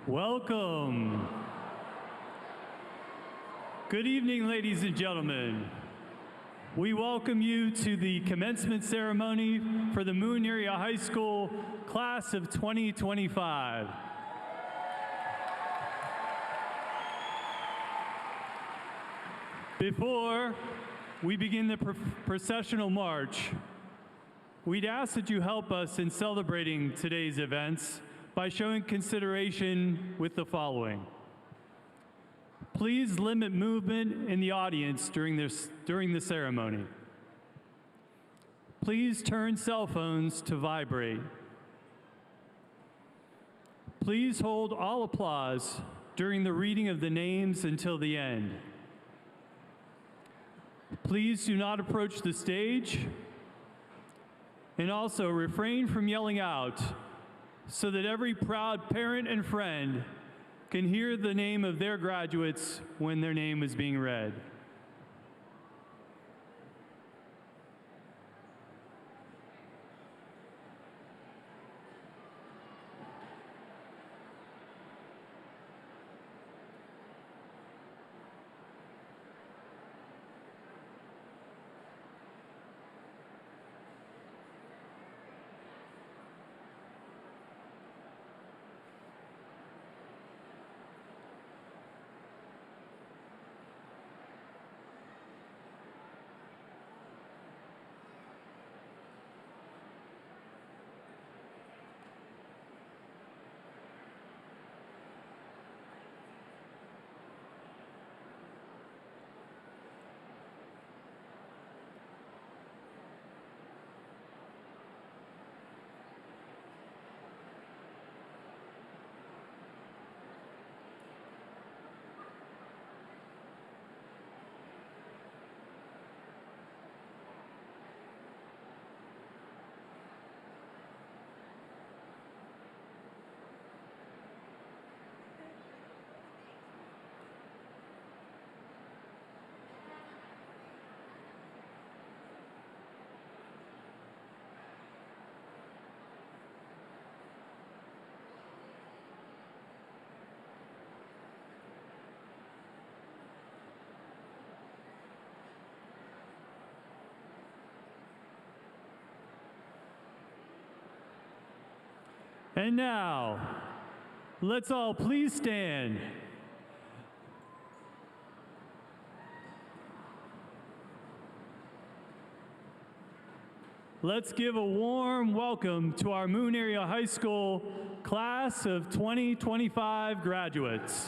Welcome. Good evening, ladies and gentlemen. We welcome you to the commencement ceremony for the Moon Area High School class of 2025. Before we begin the processional march, we'd ask that you help us in celebrating today's events by showing consideration with the following. Please limit movement in the audience during the ceremony. Please turn cell phones to vibrate. Please hold all applause during the reading of the names until the end. Please do not approach the stage, and also refrain from yelling out so that every proud parent and friend can hear the name of their graduates when their name is being read. And now, let's all please stand. Let's give a warm welcome to our Moon Area High School class of 2025 graduates.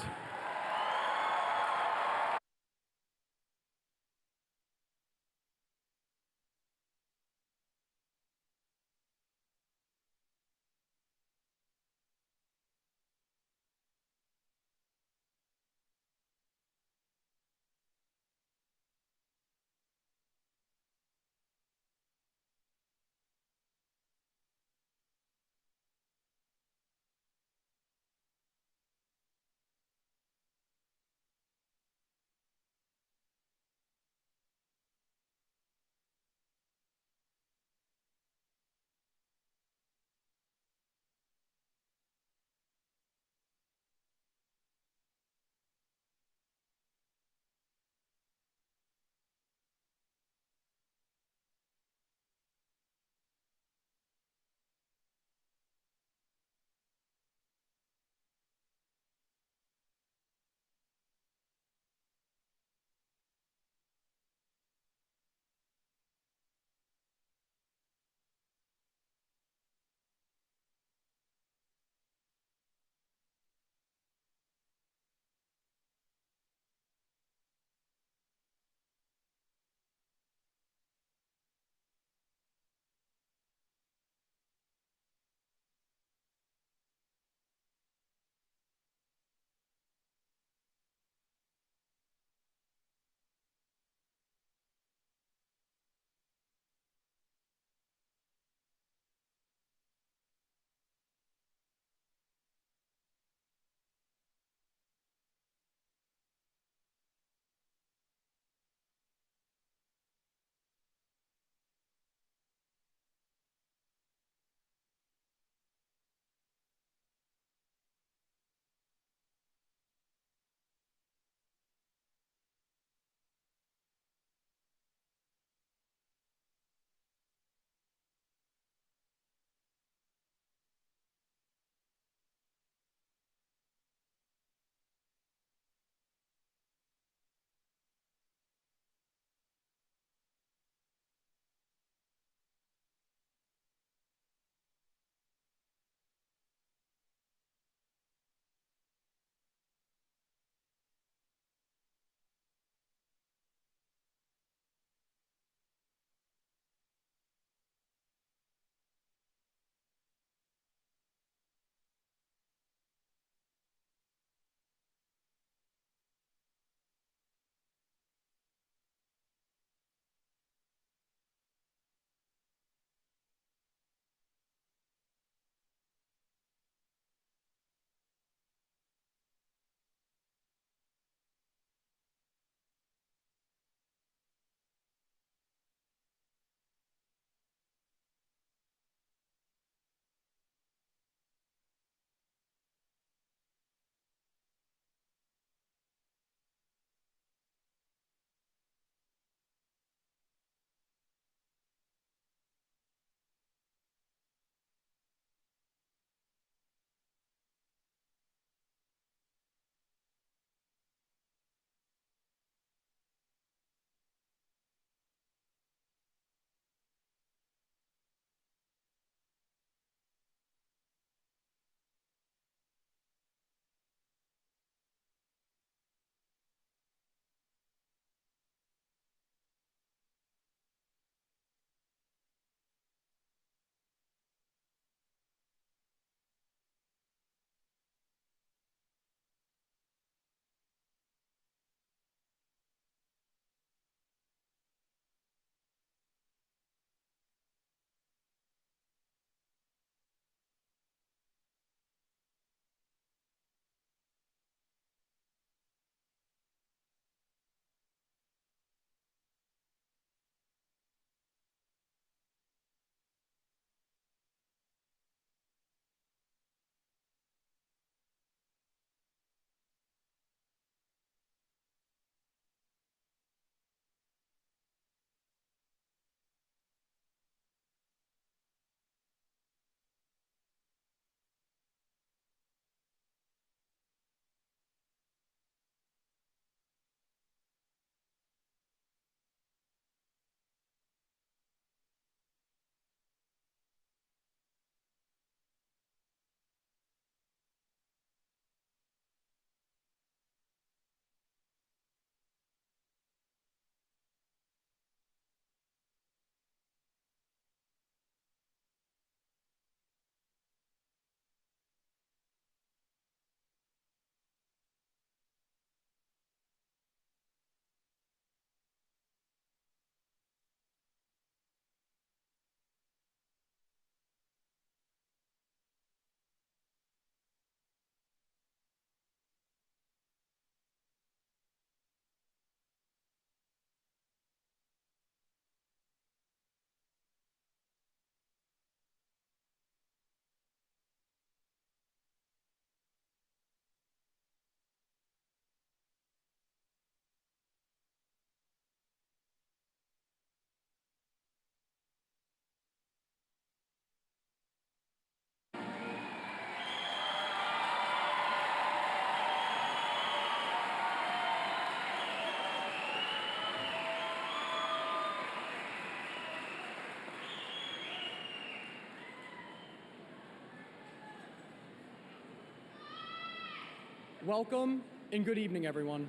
Welcome and good evening, everyone.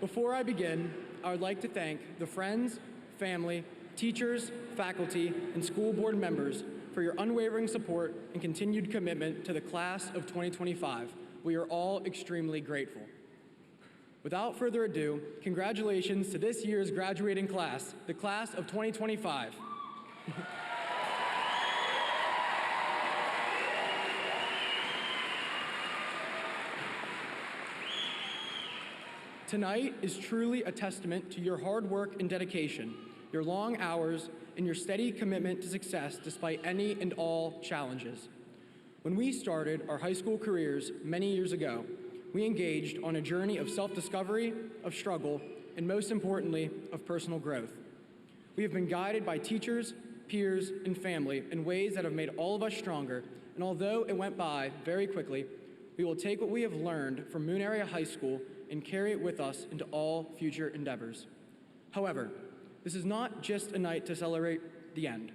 Before I begin, I would like to thank the friends, family, teachers, faculty, and school board members for your unwavering support and continued commitment to the class of 2025. We are all extremely grateful. Without further ado, congratulations to this year's graduating class, the class of 2025. Tonight is truly a testament to your hard work and dedication, your long hours, and your steady commitment to success despite any and all challenges. When we started our high school careers many years ago, we engaged on a journey of self-discovery, of struggle, and most importantly, of personal growth. We have been guided by teachers, peers, and family in ways that have made all of us stronger, and although it went by very quickly, we will take what we have learned from Moon Area High School and carry it with us into all future endeavors. However, this is not just a night to celebrate the end.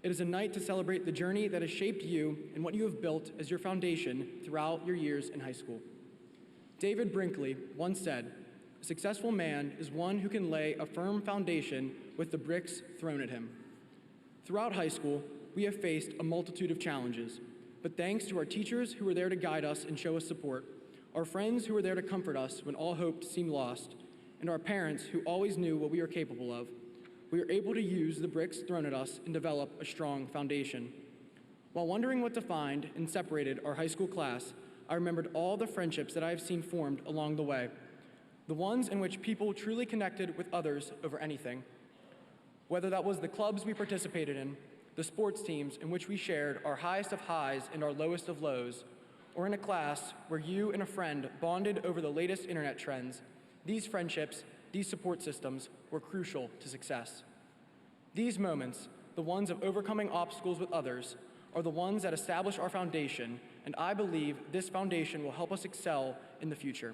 It is a night to celebrate the journey that has shaped you and what you have built as your foundation throughout your years in high school. David Brinkley once said, "A successful man is one who can lay a firm foundation with the bricks thrown at him." Throughout high school, we have faced a multitude of challenges, but thanks to our teachers who were there to guide us and show us support, our friends who were there to comfort us when all hope seemed lost, and our parents who always knew what we were capable of, we were able to use the bricks thrown at us and develop a strong foundation. While wondering what defined and separated our high school class, I remembered all the friendships that I have seen formed along the way, the ones in which people truly connected with others over anything. Whether that was the clubs we participated in, the sports teams in which we shared our highest of highs and our lowest of lows, or in a class where you and a friend bonded over the latest internet trends, these friendships, these support systems were crucial to success. These moments, the ones of overcoming obstacles with others, are the ones that establish our foundation, and I believe this foundation will help us excel in the future.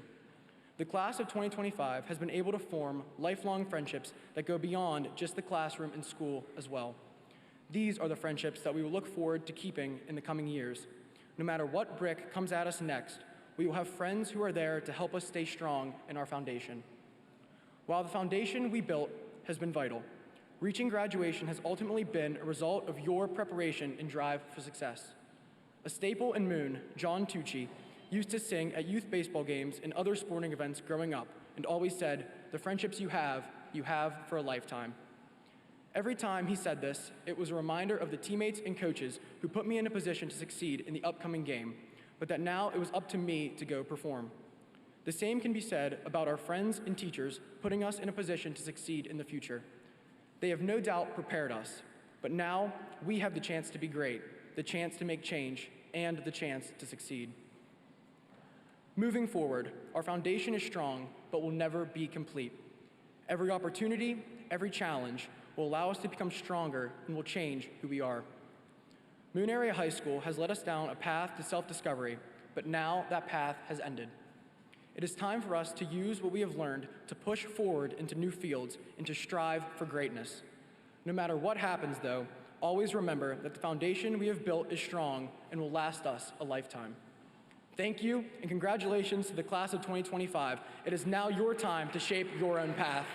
The class of 2025 has been able to form lifelong friendships that go beyond just the classroom and school as well. These are the friendships that we will look forward to keeping in the coming years. No matter what brick comes at us next, we will have friends who are there to help us stay strong in our foundation. While the foundation we built has been vital, reaching graduation has ultimately been a result of your preparation and drive for success. A staple in Moon, John Tucci, used to sing at youth baseball games and other sporting events growing up and always said, "The friendships you have for a lifetime." Every time he said this, it was a reminder of the teammates and coaches who put me in a position to succeed in the upcoming game, but that now it was up to me to go perform. The same can be said about our friends and teachers putting us in a position to succeed in the future. They have no doubt prepared us, but now we have the chance to be great, the chance to make change, and the chance to succeed. Moving forward, our foundation is strong, but will never be complete. Every opportunity, every challenge, will allow us to become stronger and will change who we are. Moon Area High School has led us down a path to self-discovery, but now that path has ended. It is time for us to use what we have learned to push forward into new fields and to strive for greatness. No matter what happens, though, always remember that the foundation we have built is strong and will last us a lifetime. Thank you, and congratulations to the class of 2025. It is now your time to shape your own path.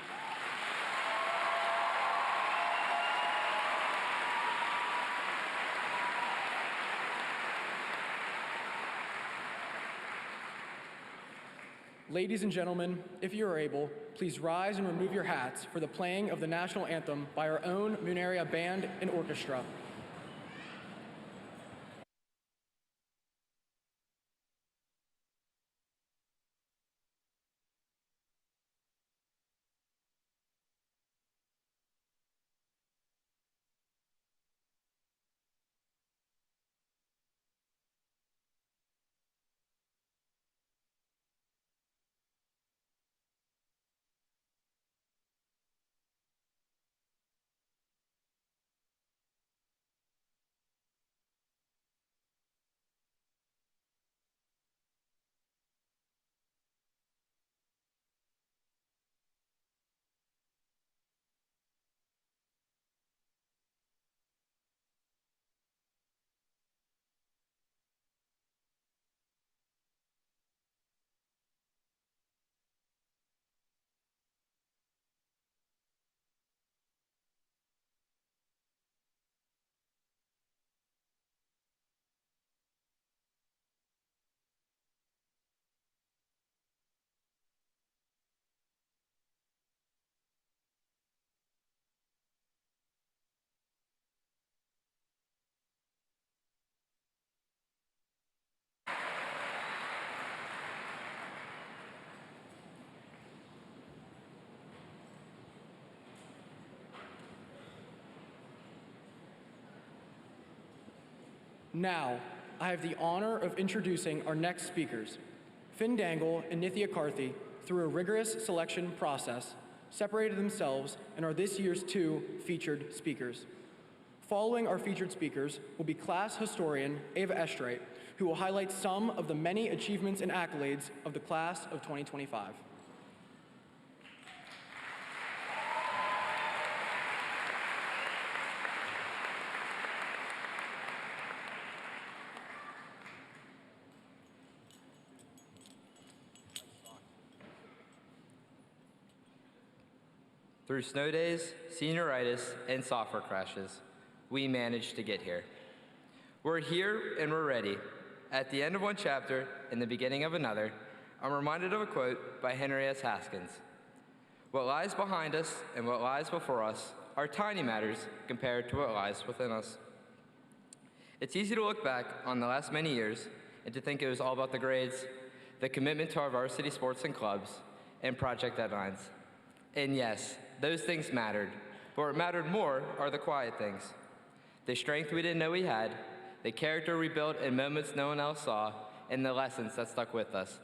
Ladies and gentlemen, if you are able, please rise and remove your hats for the playing of the national anthem by our own Moon Area Band and Orchestra. Now, I have the honor of introducing our next speakers. Finn Dangle and Nithya Karthi, through a rigorous selection process, separated themselves and are this year's 2 featured speakers. Following our featured speakers will be class historian Ava Estrate, who will highlight some of the many achievements and accolades of the class of 2025. Through snow days, senioritis, and software crashes, we managed to get here. We're here and we're ready. At the end of one chapter and the beginning of another, I'm reminded of a quote by Henry S. Haskins. What lies behind us and what lies before us are tiny matters compared to what lies within us. It's easy to look back on the last many years and to think it was all about the grades, the commitment to our varsity sports and clubs, and project deadlines. And yes, those things mattered, but what mattered more are the quiet things. The strength we didn't know we had, the character we built in moments no one else saw, and the lessons that stuck with us.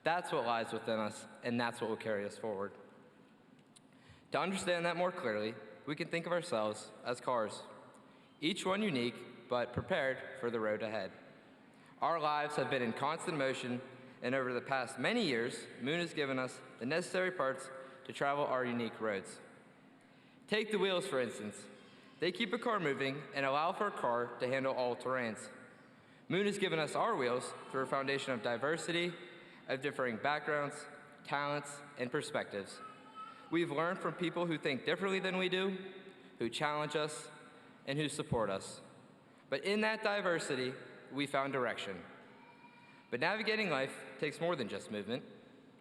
That's what lies within us, and that's what will carry us forward. To understand that more clearly, we can think of ourselves as cars, each one unique, but prepared for the road ahead. Our lives have been in constant motion, and over the past many years, Moon has given us the necessary parts to travel our unique roads. Take the wheels, for instance. They keep a car moving and allow for a car to handle all terrains. Moon has given us our wheels through a foundation of diversity, of differing backgrounds, talents, and perspectives. We've learned from people who think differently than we do, who challenge us, and who support us. But in that diversity, we found direction. But navigating life takes more than just movement.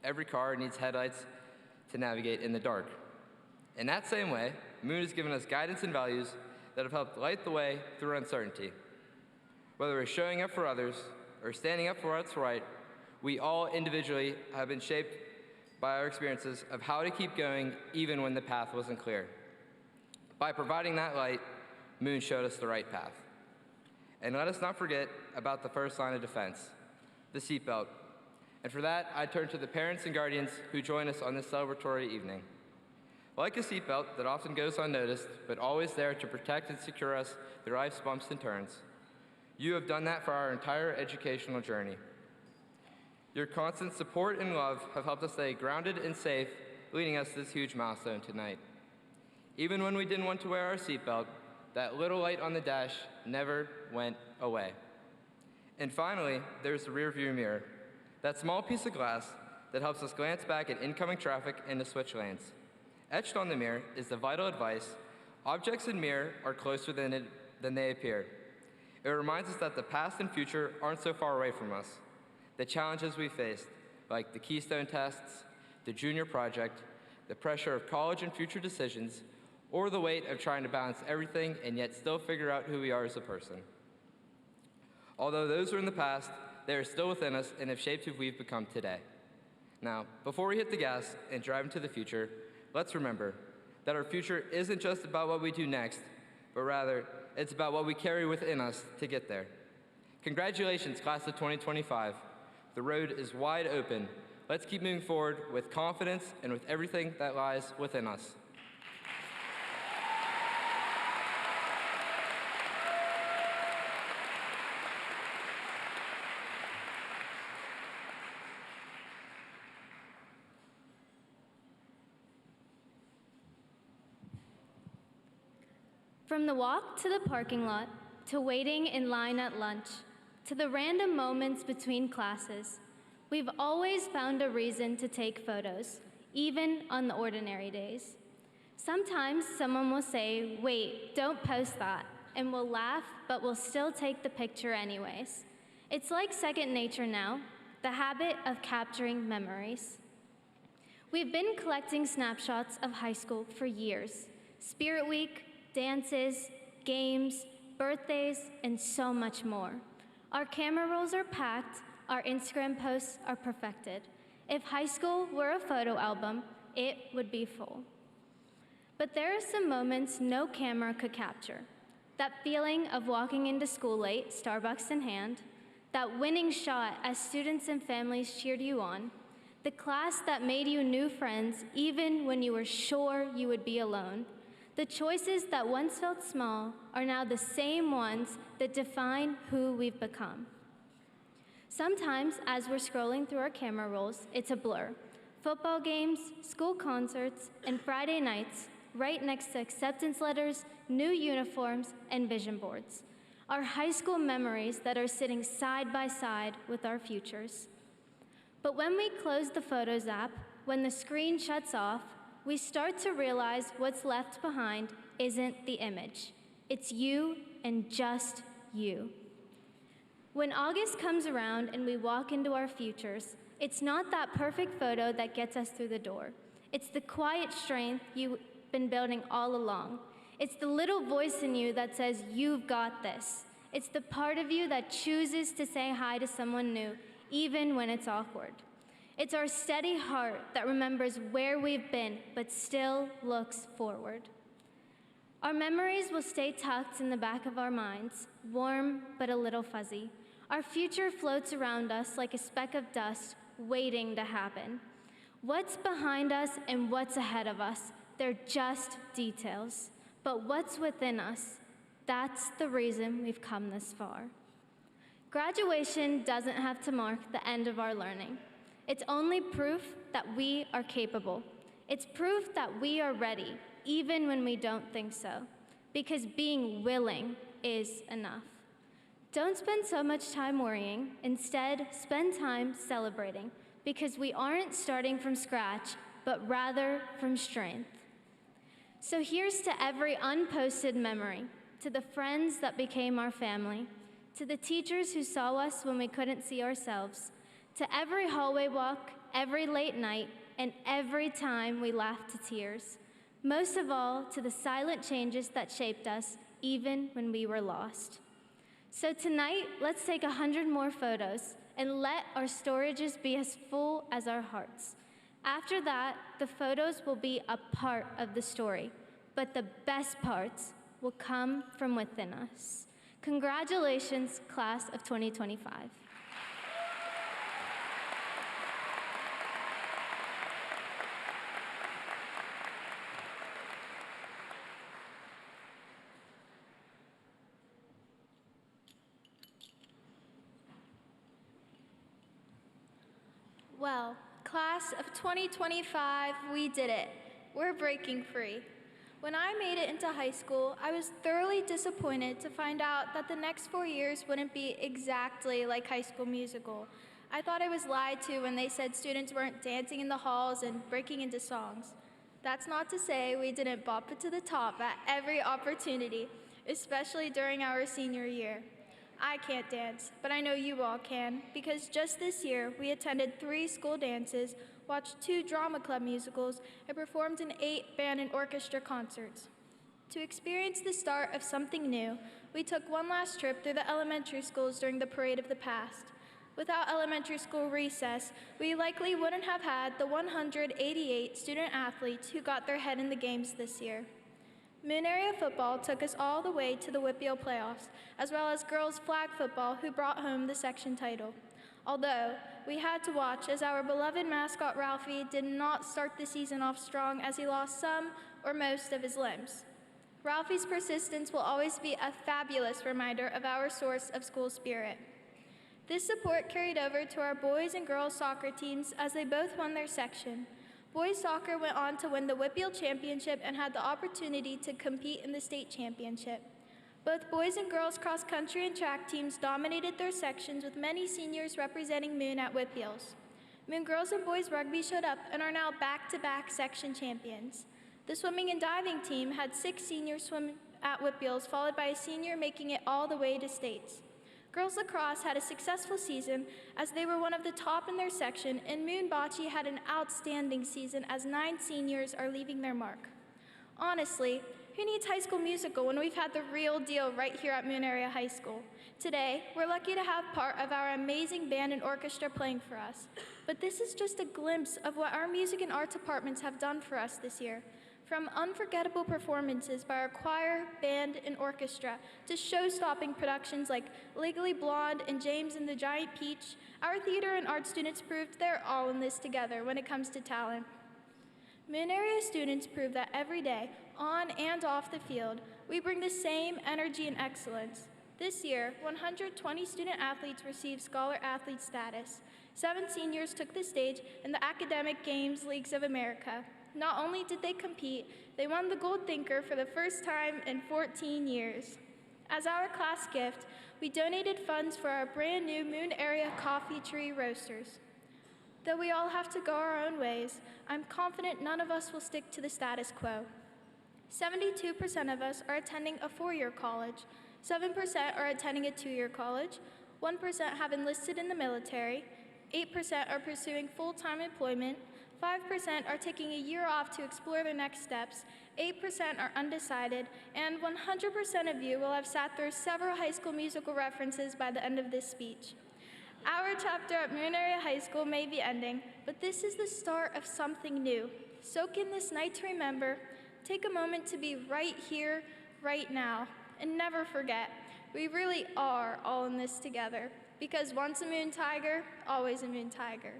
Every car needs headlights to navigate in the dark. In that same way, Moon has given us guidance and values that have helped light the way through uncertainty. Whether we're showing up for others or standing up for what's right, we all individually have been shaped by our experiences of how to keep going even when the path wasn't clear. By providing that light, Moon showed us the right path. And let us not forget about the first line of defense, the seatbelt. And for that, I turn to the parents and guardians who join us on this celebratory evening. Like a seatbelt that often goes unnoticed, but always there to protect and secure us through life's bumps and turns, you have done that for our entire educational journey. Your constant support and love have helped us stay grounded and safe, leading us to this huge milestone tonight. Even when we didn't want to wear our seatbelt, that little light on the dash never went away. And finally, there's the rearview mirror, that small piece of glass that helps us glance back at incoming traffic and to switch lanes. Etched on the mirror is the vital advice: objects in mirror are closer than they appear. It reminds us that the past and future aren't so far away from us. The challenges we faced, like the Keystone tests, the junior project, the pressure of college and future decisions, or the weight of trying to balance everything and yet still figure out who we are as a person. Although those are in the past, they are still within us and have shaped who we've become today. Now, before we hit the gas and drive into the future, let's remember that our future isn't just about what we do next, but rather it's about what we carry within us to get there. Congratulations, class of 2025. The road is wide open. Let's keep moving forward with confidence and with everything that lies within us. From the walk to the parking lot, to waiting in line at lunch, to the random moments between classes, we've always found a reason to take photos, even on the ordinary days. Sometimes someone will say, "Wait, don't post that," and we'll laugh, but we'll still take the picture anyways. It's like second nature now, the habit of capturing memories. We've been collecting snapshots of high school for years. Spirit Week, dances, games, birthdays, and so much more. Our camera rolls are packed, our Instagram posts are perfected. If high school were a photo album, it would be full. But there are some moments no camera could capture. That feeling of walking into school late, Starbucks in hand, that winning shot as students and families cheered you on, the class that made you new friends even when you were sure you would be alone. The choices that once felt small are now the same ones that define who we've become. Sometimes, as we're scrolling through our camera rolls, it's a blur. Football games, school concerts, and Friday nights, right next to acceptance letters, new uniforms, and vision boards. Our high school memories that are sitting side by side with our futures. But when we close the Photos app, when the screen shuts off, we start to realize what's left behind isn't the image. It's you and just you. When August comes around and we walk into our futures, it's not that perfect photo that gets us through the door. It's the quiet strength you've been building all along. It's the little voice in you that says, "You've got this." It's the part of you that chooses to say hi to someone new, even when it's awkward. It's our steady heart that remembers where we've been, but still looks forward. Our memories will stay tucked in the back of our minds, warm but a little fuzzy. Our future floats around us like a speck of dust, waiting to happen. What's behind us and what's ahead of us, they're just details. But what's within us, that's the reason we've come this far. Graduation doesn't have to mark the end of our learning. It's only proof that we are capable. It's proof that we are ready, even when we don't think so, because being willing is enough. Don't spend so much time worrying. Instead, spend time celebrating, because we aren't starting from scratch, but rather from strength. So here's to every unposted memory, to the friends that became our family, to the teachers who saw us when we couldn't see ourselves, to every hallway walk, every late night, and every time we laughed to tears. Most of all, to the silent changes that shaped us, even when we were lost. So tonight, let's take 100 more photos and let our storages be as full as our hearts. After that, the photos will be a part of the story, but the best parts will come from within us. Congratulations, class of 2025. Well, class of 2025, we did it. We're breaking free. When I made it into high school, I was thoroughly disappointed to find out that the next 4 years wouldn't be exactly like High School Musical. I thought I was lied to when they said students weren't dancing in the halls and breaking into songs. That's not to say we didn't bop it to the top at every opportunity, especially during our senior year. I can't dance, but I know you all can, because just this year we attended 3 school dances, watched 2 drama club musicals, and performed in 8 band and orchestra concerts. To experience the start of something new, we took one last trip through the elementary schools during the Parade of the Past. Without elementary school recess, we likely wouldn't have had the 188 student athletes who got their head in the games this year. Moon Area Football took us all the way to the WPIAL playoffs, as well as girls flag football, who brought home the section title. Although, we had to watch as our beloved mascot Ralphie did not start the season off strong, as he lost some or most of his limbs. Ralphie's persistence will always be a fabulous reminder of our source of school spirit. This support carried over to our boys and girls soccer teams as they both won their section. Boys soccer went on to win the WPIAL championship and had the opportunity to compete in the state championship. Both boys and girls cross country and track teams dominated their sections, with many seniors representing Moon at WPIALs. Moon girls and boys rugby showed up and are now back-to-back section champions. The swimming and diving team had 6 seniors swim at WPIALs, followed by a senior making it all the way to states. Girls lacrosse had a successful season as they were one of the top in their section, and Moon Bocce had an outstanding season as 9 seniors are leaving their mark. Honestly, who needs High School Musical when we've had the real deal right here at Moon Area High School? Today, we're lucky to have part of our amazing band and orchestra playing for us. But this is just a glimpse of what our music and art departments have done for us this year. From unforgettable performances by our choir, band, and orchestra to show-stopping productions like Legally Blonde and James and the Giant Peach, our theater and art students proved they're all in this together when it comes to talent. Moon Area students prove that every day, on and off the field, we bring the same energy and excellence. This year, 120 student athletes received Scholar Athlete status. 7 seniors took the stage in the Academic Games Leagues of America. Not only did they compete, they won the Gold Thinker for the first time in 14 years. As our class gift, we donated funds for our brand new Moon Area Coffee Tree Roasters. Though we all have to go our own ways, I'm confident none of us will stick to the status quo. 72% of us are attending a 4-year college, 7% are attending a 2-year college, 1% have enlisted in the military, 8% are pursuing full-time employment, 5% are taking a year off to explore their next steps, 8% are undecided, and 100% of you will have sat through several High School Musical references by the end of this speech. Our chapter at Moon Area High School may be ending, but this is the start of something new. Soak in this night to remember, take a moment to be right here, right now, and never forget, we really are all in this together, because once a Moon Tiger, always a Moon Tiger.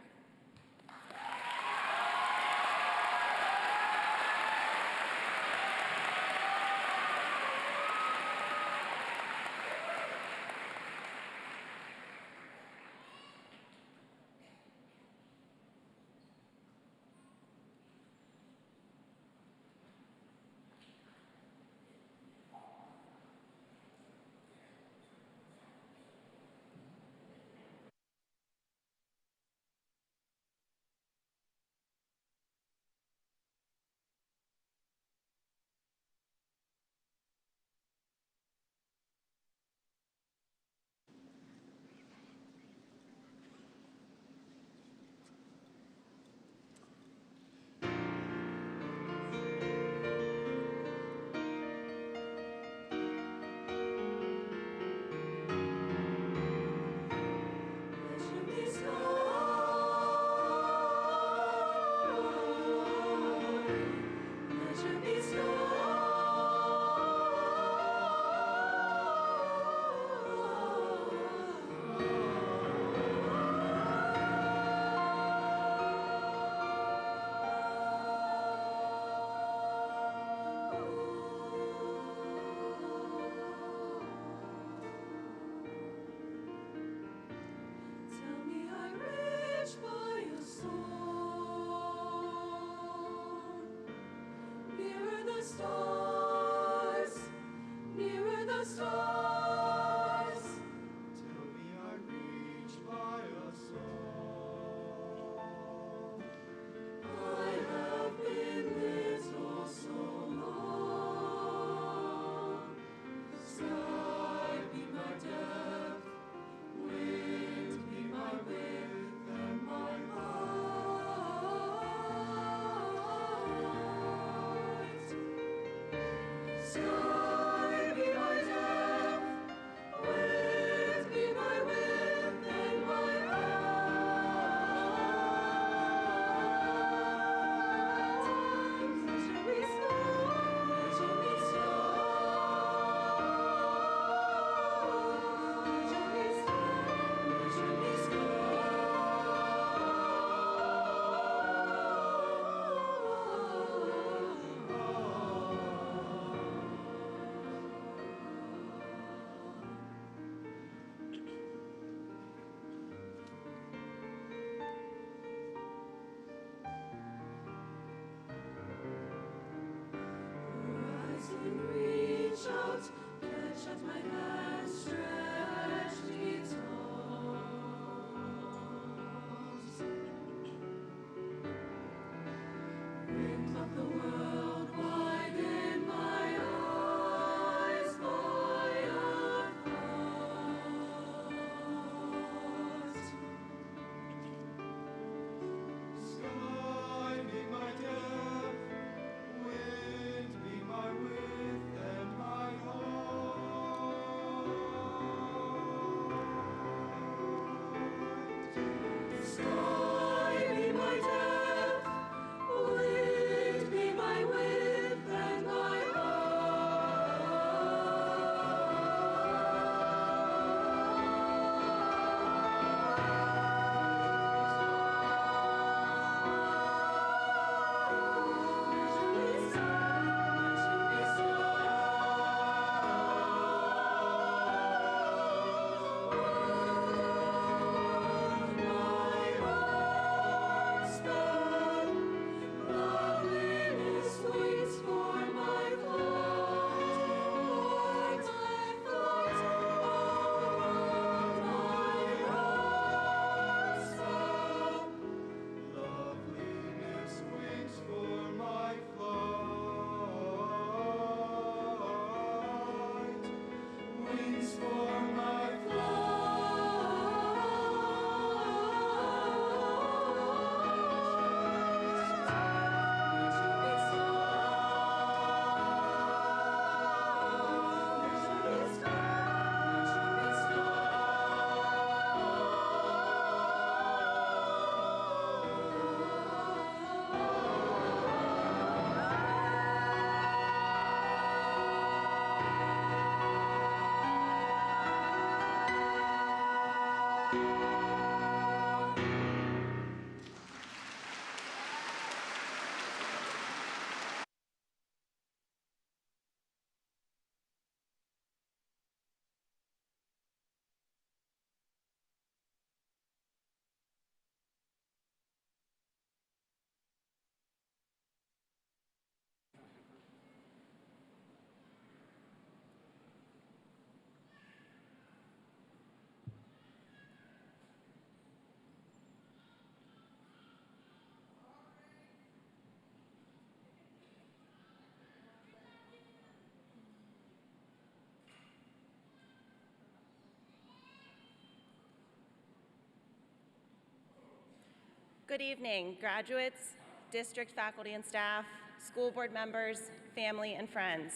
Good evening, graduates, district faculty and staff, school board members, family, and friends.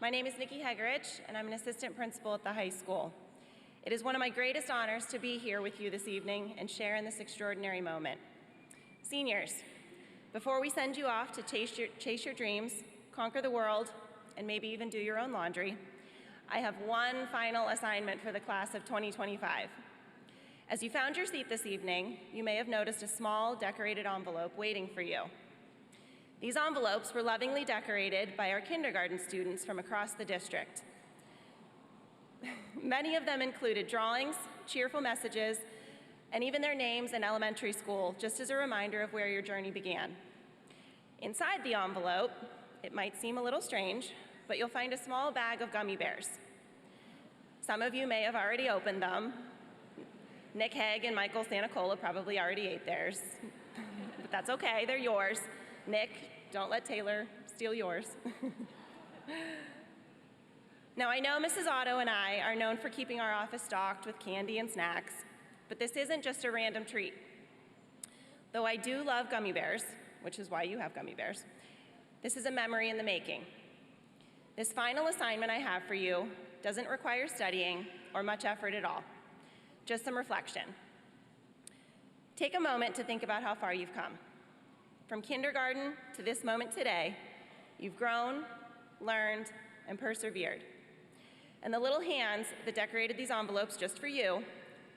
My name is Nikki Hegerich, and I'm an assistant principal at the high school. It is one of my greatest honors to be here with you this evening and share in this extraordinary moment. Seniors, before we send you off to chase your dreams, conquer the world, and maybe even do your own laundry, I have one final assignment for the class of 2025. As you found your seat this evening, you may have noticed a small decorated envelope waiting for you. These envelopes were lovingly decorated by our kindergarten students from across the district. Many of them included drawings, cheerful messages, and even their names in elementary school, just as a reminder of where your journey began. Inside the envelope, it might seem a little strange, but you'll find a small bag of gummy bears. Some of you may have already opened them. Nick Hague and Michael Santacola probably already ate theirs, but that's okay, they're yours. Nick, don't let Taylor steal yours. Now, I know Mrs. Otto and I are known for keeping our office stocked with candy and snacks, but this isn't just a random treat. Though I do love gummy bears, which is why you have gummy bears, this is a memory in the making. This final assignment I have for you doesn't require studying or much effort at all. Just some reflection. Take a moment to think about how far you've come. From kindergarten to this moment today, you've grown, learned, and persevered. And the little hands that decorated these envelopes just for you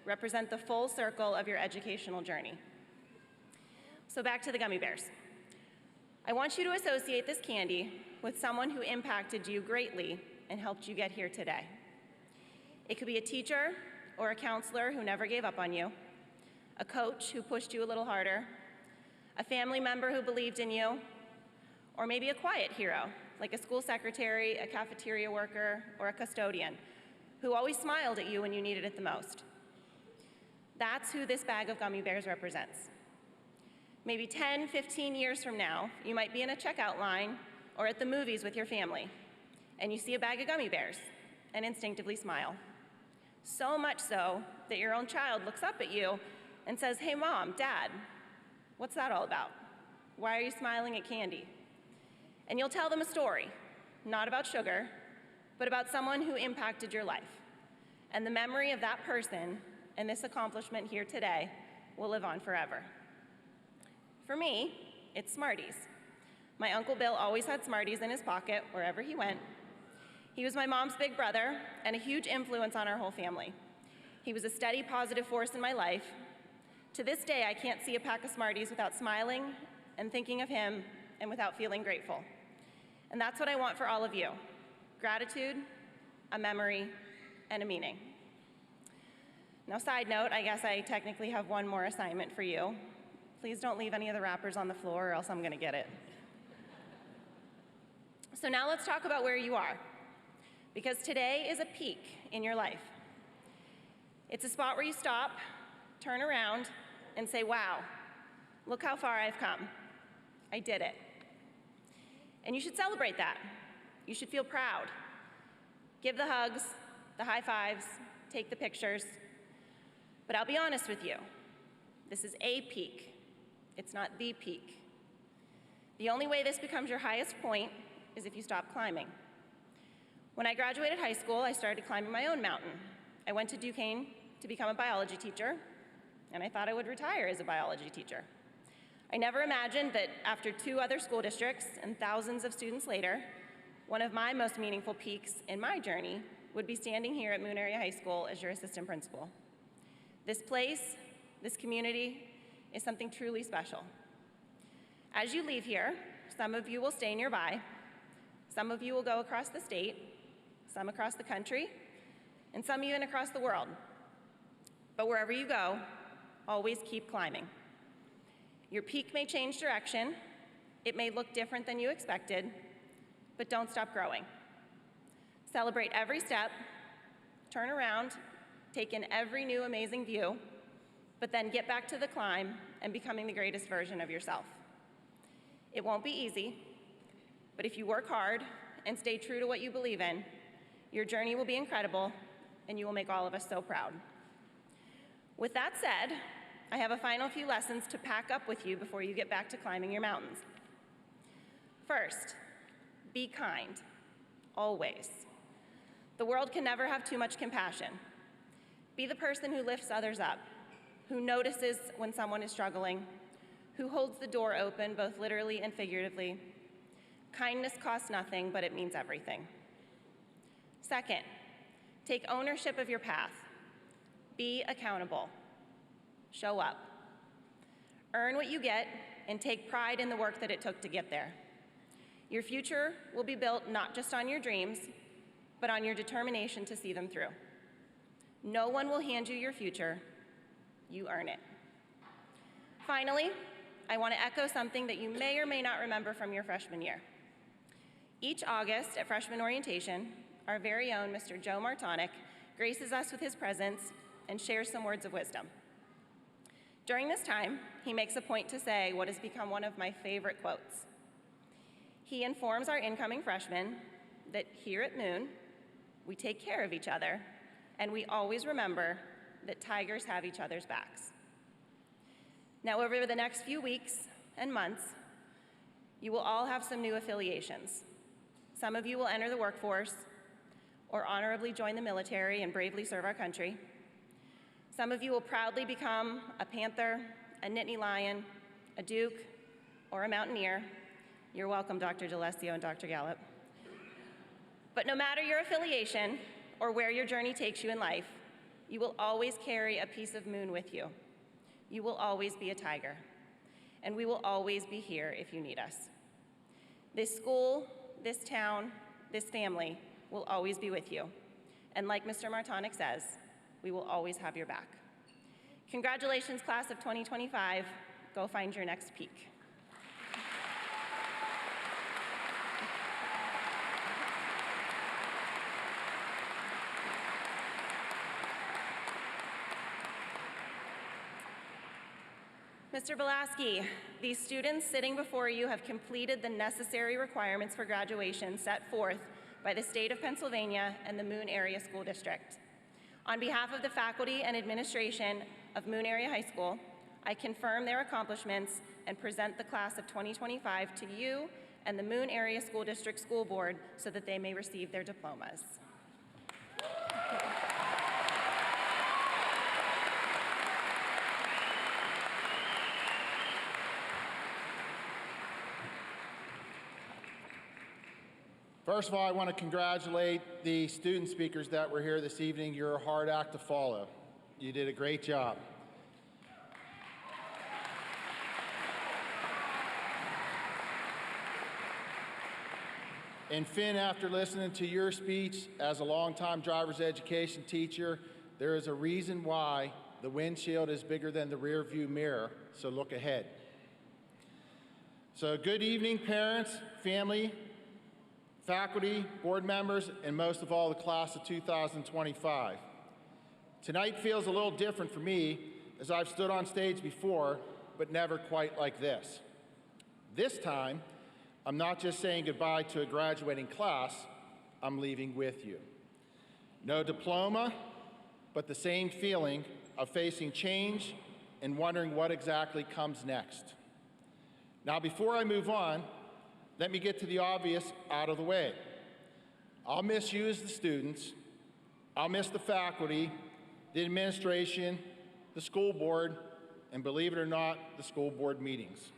represent the full circle of your educational journey. So back to the gummy bears. I want you to associate this candy with someone who impacted you greatly and helped you get here today. It could be a teacher or a counselor who never gave up on you, a coach who pushed you a little harder, a family member who believed in you, or maybe a quiet hero, like a school secretary, a cafeteria worker, or a custodian, who always smiled at you when you needed it the most. That's who this bag of gummy bears represents. Maybe 10, 15 years from now, you might be in a checkout line or at the movies with your family, and you see a bag of gummy bears and instinctively smile. So much so that your own child looks up at you and says, "Hey, Mom, Dad, what's that all about? Why are you smiling at candy?" And you'll tell them a story, not about sugar, but about someone who impacted your life. And the memory of that person and this accomplishment here today will live on forever. For me, it's Smarties. My Uncle Bill always had Smarties in his pocket wherever he went. He was my mom's big brother and a huge influence on our whole family. He was a steady, positive force in my life. To this day, I can't see a pack of Smarties without smiling and thinking of him and without feeling grateful. And that's what I want for all of you: gratitude, a memory, and a meaning. Now, side note, I guess I technically have one more assignment for you. Please don't leave any of the wrappers on the floor or else I'm gonna get it. So now let's talk about where you are, because today is a peak in your life. It's a spot where you stop, turn around, and say, "Wow, look how far I've come. I did it." And you should celebrate that. You should feel proud. Give the hugs, the high fives, take the pictures. But I'll be honest with you, this is a peak. It's not the peak. The only way this becomes your highest point is if you stop climbing. When I graduated high school, I started climbing my own mountain. I went to Duquesne to become a biology teacher, and I thought I would retire as a biology teacher. I never imagined that after 2 other school districts and thousands of students later, one of my most meaningful peaks in my journey would be standing here at Moon Area High School as your assistant principal. This place, this community, is something truly special. As you leave here, some of you will stay nearby, some of you will go across the state, some across the country, and some even across the world. But wherever you go, always keep climbing. Your peak may change direction, it may look different than you expected, but don't stop growing. Celebrate every step, turn around, take in every new amazing view, but then get back to the climb and becoming the greatest version of yourself. It won't be easy, but if you work hard and stay true to what you believe in, your journey will be incredible and you will make all of us so proud. With that said, I have a final few lessons to pack up with you before you get back to climbing your mountains. First, be kind, always. The world can never have too much compassion. Be the person who lifts others up, who notices when someone is struggling, who holds the door open both literally and figuratively. Kindness costs nothing, but it means everything. Second, take ownership of your path. Be accountable. Show up. Earn what you get and take pride in the work that it took to get there. Your future will be built not just on your dreams, but on your determination to see them through. No one will hand you your future. You earn it. Finally, I want to echo something that you may or may not remember from your freshman year. Each August at freshman orientation, our very own Mr. Joe Martonic graces us with his presence and shares some words of wisdom. During this time, he makes a point to say what has become one of my favorite quotes. He informs our incoming freshmen that here at Moon, we take care of each other, and we always remember that tigers have each other's backs. Now, over the next few weeks and months, you will all have some new affiliations. Some of you will enter the workforce or honorably join the military and bravely serve our country. Some of you will proudly become a Panther, a Nittany Lion, a Duke, or a Mountaineer. You're welcome, Dr. DeLesio and Dr. Gallup. But no matter your affiliation or where your journey takes you in life, you will always carry a piece of Moon with you. You will always be a tiger, and we will always be here if you need us. This school, this town, this family will always be with you. And like Mr. Martonic says, we will always have your back. Congratulations, class of 2025. Go find your next peak. Mr. Belaski, these students sitting before you have completed the necessary requirements for graduation set forth by the state of Pennsylvania and the Moon Area School District. On behalf of the faculty and administration of Moon Area High School, I confirm their accomplishments and present the class of 2025 to you and the Moon Area School District School Board so that they may receive their diplomas. First of all, I want to congratulate the student speakers that were here this evening. You're a hard act to follow. You did a great job. And Finn, after listening to your speech as a longtime driver's education teacher, there is a reason why the windshield is bigger than the rear view mirror, so look ahead. So good evening, parents, family, faculty, board members, and most of all, the class of 2025. Tonight feels a little different for me, as I've stood on stage before, but never quite like this. This time, I'm not just saying goodbye to a graduating class, I'm leaving with you. No diploma, but the same feeling of facing change and wondering what exactly comes next. Now, before I move on, let me get to the obvious out of the way. I'll miss you as the students, I'll miss the faculty, the administration, the school board, and believe it or not, the school board meetings.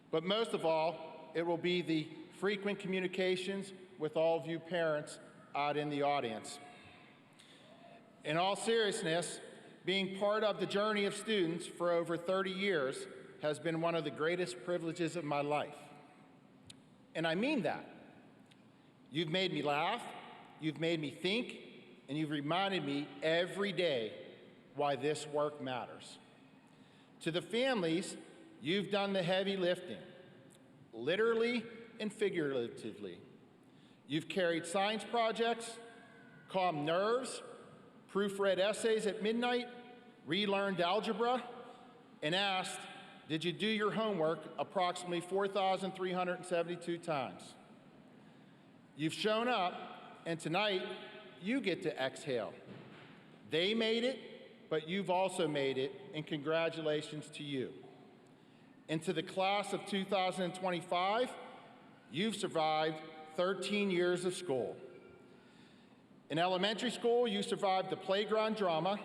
But most of all, it will be the frequent communications with all of you parents out in the audience. In all seriousness, being part of the journey of students for over 30 years has been one of the greatest privileges of my life. And I mean that. You've made me laugh, you've made me think, and you've reminded me every day why this work matters. To the families, you've done the heavy lifting, literally and figuratively. You've carried science projects, calmed nerves, proofread essays at midnight, relearned algebra, and asked, did you do your homework approximately 4,372 times? You've shown up, and tonight, you get to exhale. They made it, but you've also made it, and congratulations to you. And to the class of 2025, you've survived 13 years of school. In elementary school, you survived the playground drama,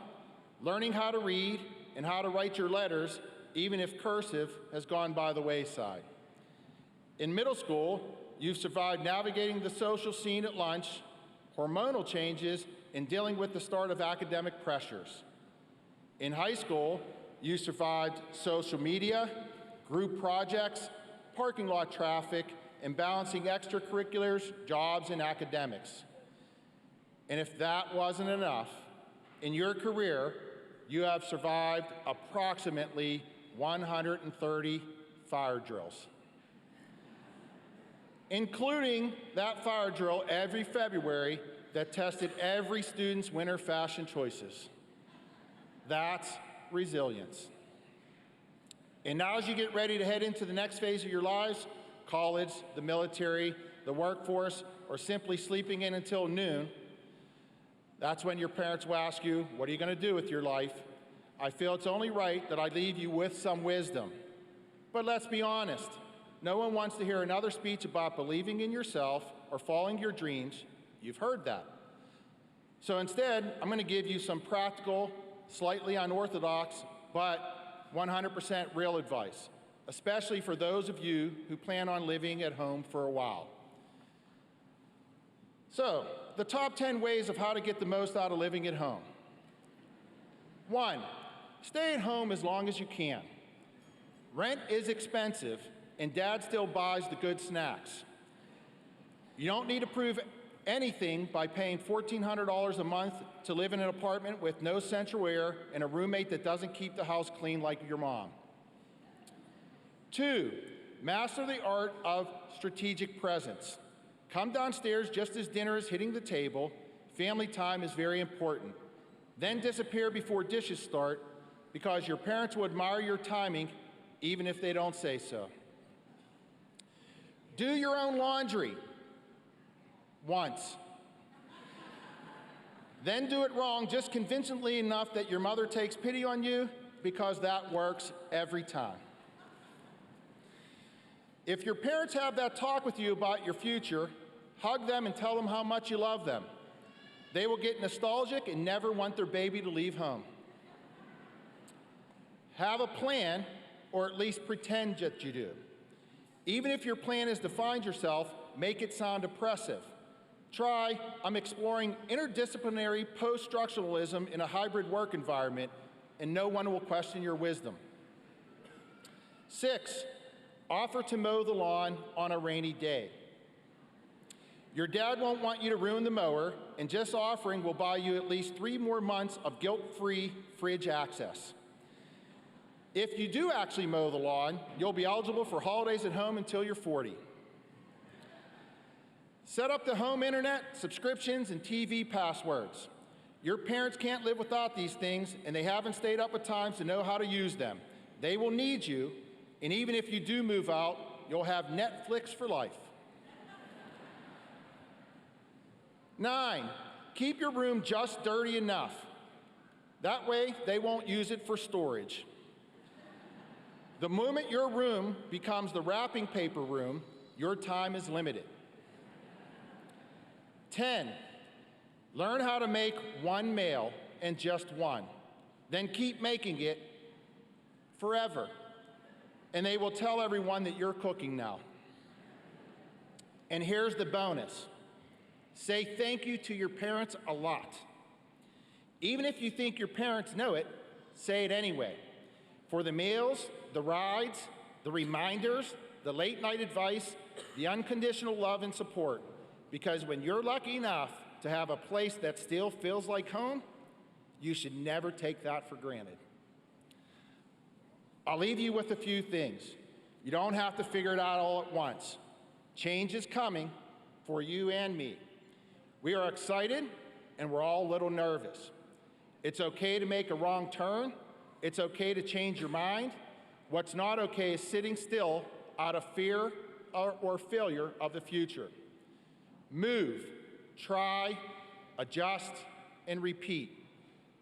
learning how to read and how to write your letters, even if cursive has gone by the wayside. In middle school, you've survived navigating the social scene at lunch, hormonal changes, and dealing with the start of academic pressures. In high school, you survived social media, group projects, parking lot traffic, and balancing extracurriculars, jobs, and academics. And if that wasn't enough, in your career, you have survived approximately 130 fire drills, including that fire drill every February that tested every student's winter fashion choices. That's resilience. And now as you get ready to head into the next phase of your lives, college, the military, the workforce, or simply sleeping in until noon, that's when your parents will ask you, what are you going to do with your life? I feel it's only right that I leave you with some wisdom. But let's be honest, no one wants to hear another speech about believing in yourself or following your dreams. You've heard that. So instead, I'm going to give you some practical, slightly unorthodox, but 100% real advice, especially for those of you who plan on living at home for a while. So, the top 10 ways of how to get the most out of living at home. 1, stay at home as long as you can. Rent is expensive, and Dad still buys the good snacks. You don't need to prove anything by paying $1,400 a month to live in an apartment with no central air and a roommate that doesn't keep the house clean like your mom. 2, master the art of strategic presence. Come downstairs just as dinner is hitting the table. Family time is very important. Then disappear before dishes start, because your parents will admire your timing even if they don't say so. Do your own laundry once. Then do it wrong just convincingly enough that your mother takes pity on you, because that works every time. If your parents have that talk with you about your future, hug them and tell them how much you love them. They will get nostalgic and never want their baby to leave home. Have a plan, or at least pretend that you do. Even if your plan is to find yourself, make it sound oppressive. Try, I'm exploring interdisciplinary post-structuralism in a hybrid work environment, and no one will question your wisdom. 6, offer to mow the lawn on a rainy day. Your dad won't want you to ruin the mower, and just offering will buy you at least 3 more months of guilt-free fridge access. If you do actually mow the lawn, you'll be eligible for holidays at home until you're 40. Set up the home internet, subscriptions, and TV passwords. Your parents can't live without these things, and they haven't stayed up with times to know how to use them. They will need you, and even if you do move out, you'll have Netflix for life. 9, keep your room just dirty enough. That way, they won't use it for storage. The moment your room becomes the wrapping paper room, your time is limited. 10, learn how to make one meal and just one. Then keep making it forever. And they will tell everyone that you're cooking now. And here's the bonus. Say thank you to your parents a lot. Even if you think your parents know it, say it anyway. For the meals, the rides, the reminders, the late night advice, the unconditional love and support. Because when you're lucky enough to have a place that still feels like home, you should never take that for granted. I'll leave you with a few things. You don't have to figure it out all at once. Change is coming for you and me. We are excited, and we're all a little nervous. It's okay to make a wrong turn. It's okay to change your mind. What's not okay is sitting still out of fear or failure of the future. Move, try, adjust, and repeat.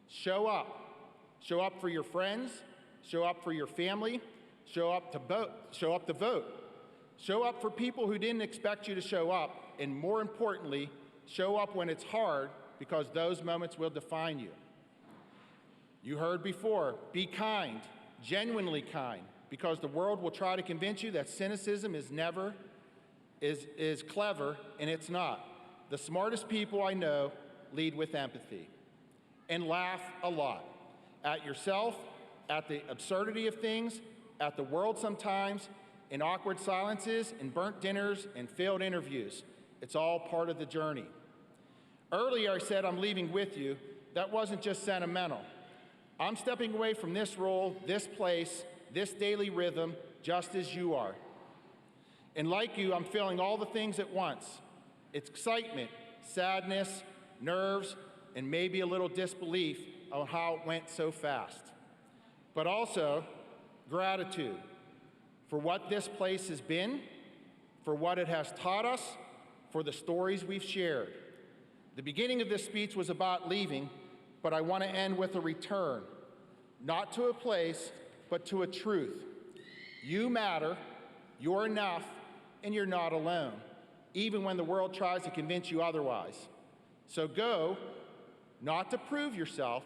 Show up, Show up for your friends, show up for your family, show up to vote. Show up for people who didn't expect you to show up, and more importantly, show up when it's hard, because those moments will define you. You heard before, be kind, genuinely kind, because the world will try to convince you that cynicism is clever, and it's not. The smartest people I know lead with empathy. And laugh a lot. At yourself, at the absurdity of things, at the world sometimes, in awkward silences, in burnt dinners, and failed interviews. It's all part of the journey. Earlier I said I'm leaving with you. That wasn't just sentimental. I'm stepping away from this role, this place, this daily rhythm, just as you are. And like you, I'm feeling all the things at once. Excitement, sadness, nerves, and maybe a little disbelief on how it went so fast. But also, gratitude for what this place has been, for what it has taught us, for the stories we've shared. The beginning of this speech was about leaving, but I want to end with a return, not to a place, but to a truth. You matter, you're enough, and you're not alone, even when the world tries to convince you otherwise. So go, not to prove yourself,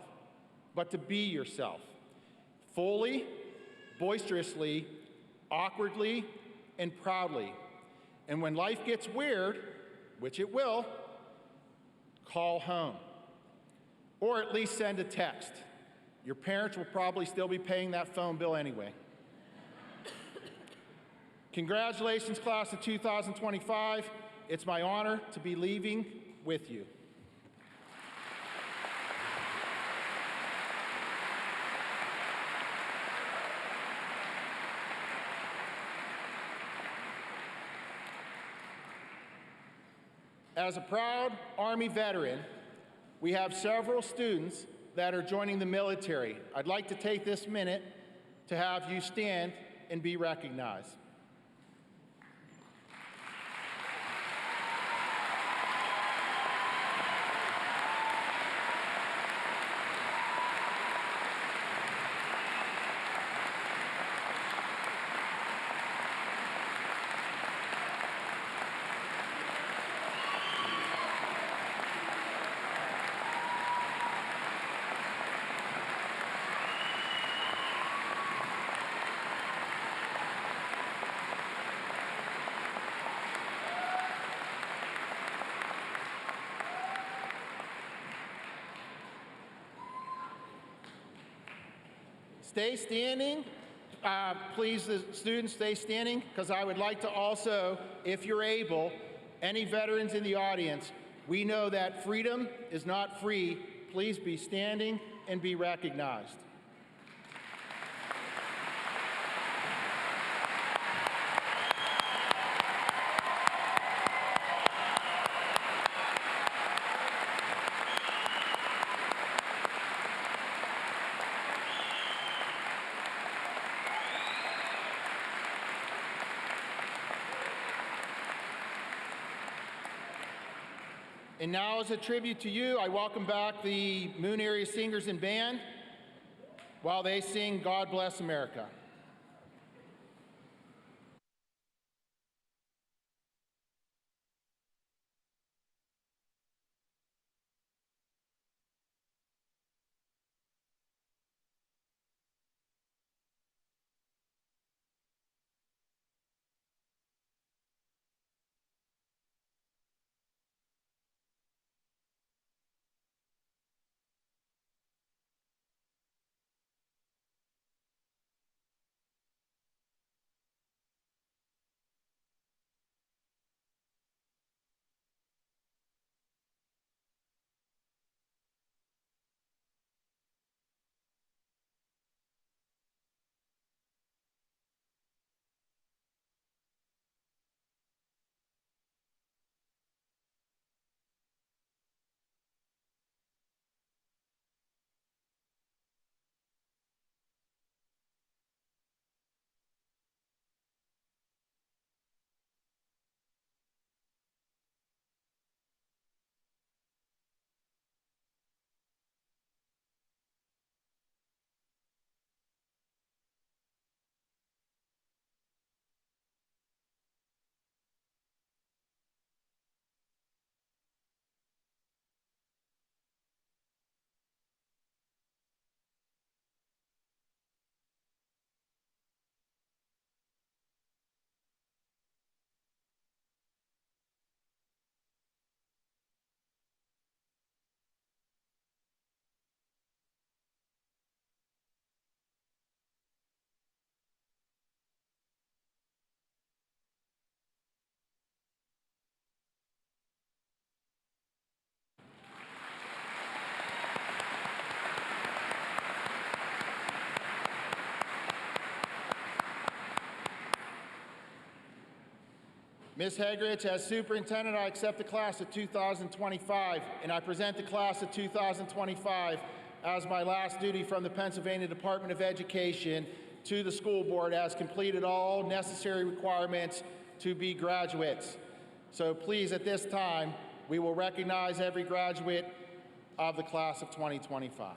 but to be yourself, fully, boisterously, awkwardly, and proudly. And when life gets weird, which it will, call home. Or at least send a text. Your parents will probably still be paying that phone bill anyway. Congratulations, class of 2025. It's my honor to be leaving with you. As a proud Army veteran, we have several students that are joining the military. I'd like to take this minute to have you stand and be recognized. Stay standing. Please, the students, stay standing, because I would like to also, if you're able, any veterans in the audience, we know that freedom is not free. Please be standing and be recognized. And now, as a tribute to you, I welcome back the Moon Area Singers and Band while they sing God Bless America. Ms. Hegridge, as superintendent, I accept the class of 2025, and I present the class of 2025 as my last duty from the Pennsylvania Department of Education to the school board, as completed all necessary requirements to be graduates. So please, at this time, we will recognize every graduate of the class of 2025.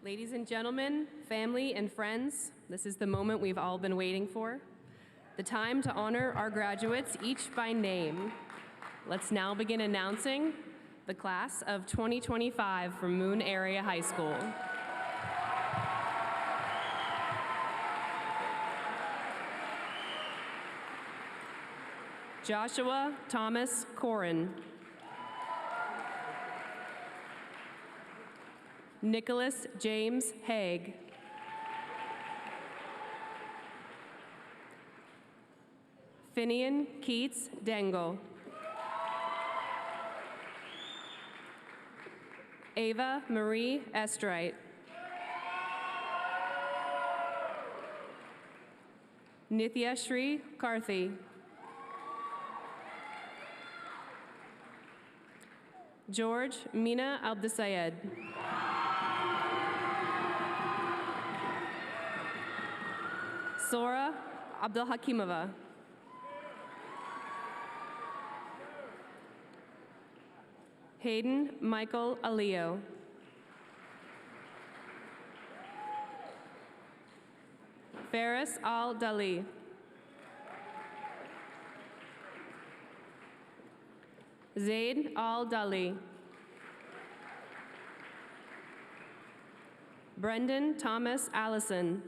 Ladies and gentlemen, family and friends, this is the moment we've all been waiting for. The time to honor our graduates, each by name. Let's now begin announcing the class of 2025 from Moon Area High School. Joshua Thomas Corin. Nicholas James Haig. Finian Keats Dangle. Ava Marie Estrite. Nithya Shri Karthi. George Mina Abdusayed. Sora Abdulhakimova. Hayden Michael Alio. Faris Al-Dali. Zaid Al-Dali. Brendan Thomas Allison.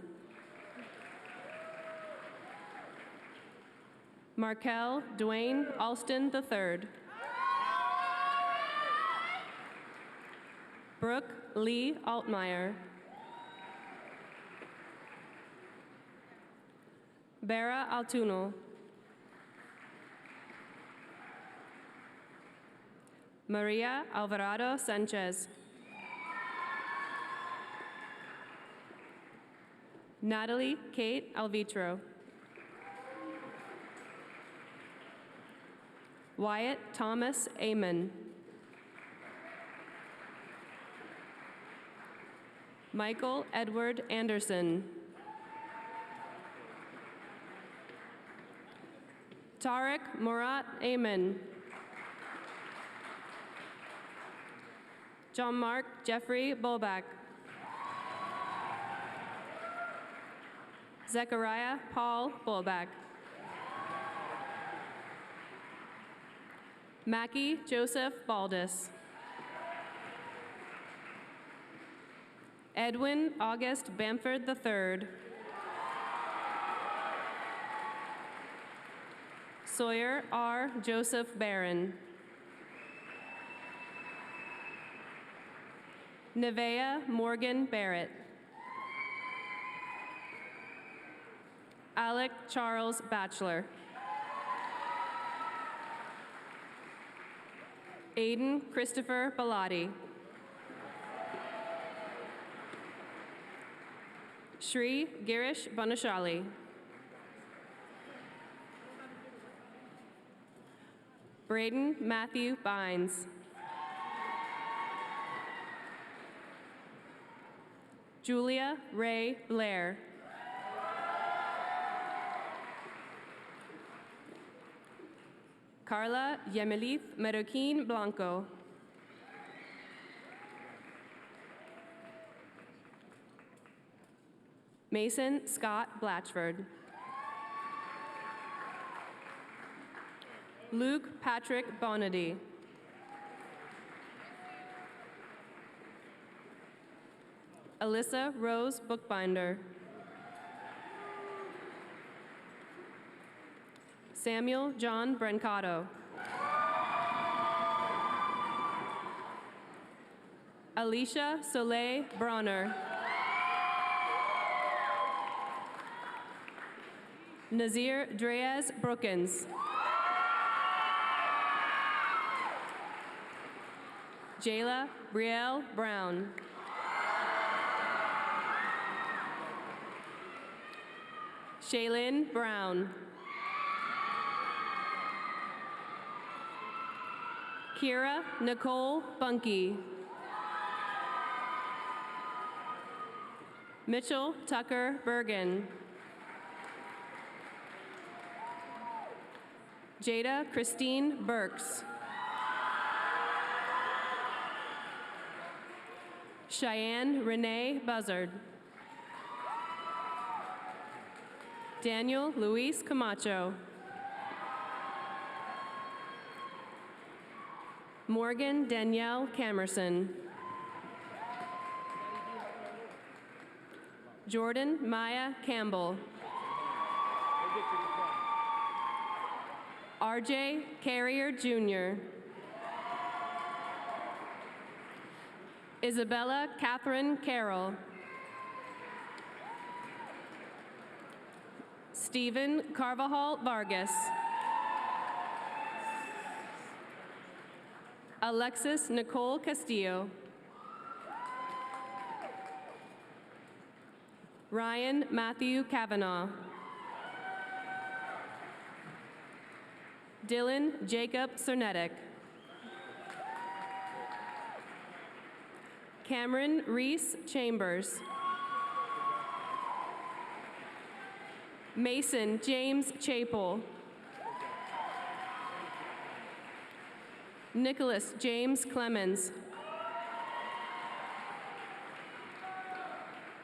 Markel Dwayne Alston III. Brooke Lee Altmeyer. Bera Altunal. Maria Alvarado Sanchez. Natalie Kate Alvitro. Wyatt Thomas Amon. Michael Edward Anderson. Tarek Murat Amon. John Mark Jeffrey Bolback. Zechariah Paul Bolback. Mackie Joseph Baldus. Edwin August Bamford III. Sawyer R. Joseph Barron. Nevea Morgan Barrett. Alec Charles Batchelor. Aiden Christopher Bellotti. Shri Girish Banashali. Braden Matthew Bynes. Julia Ray Blair. Carla Yemelith Meroquin Blanco. Mason Scott Blatchford. Luke Patrick Bonady. Alyssa Rose Bookbinder. Samuel John Brancato. Alicia Soleil Bronner. Nazir Dreyes Brookins. Jayla Brielle Brown. Shaylin Brown. Kira Nicole Bunky. Mitchell Tucker Bergen. Jada Christine Burks. Cheyenne Renee Buzzard. Daniel Luis Camacho. Morgan Danielle Camerson. Jordan Maya Campbell. RJ Carrier Jr. Isabella Catherine Carroll. Stephen Carvajal Vargas. Alexis Nicole Castillo. Ryan Matthew Kavanaugh. Dylan Jacob Cernetic. Cameron Reese Chambers. Mason James Chapel. Nicholas James Clemens.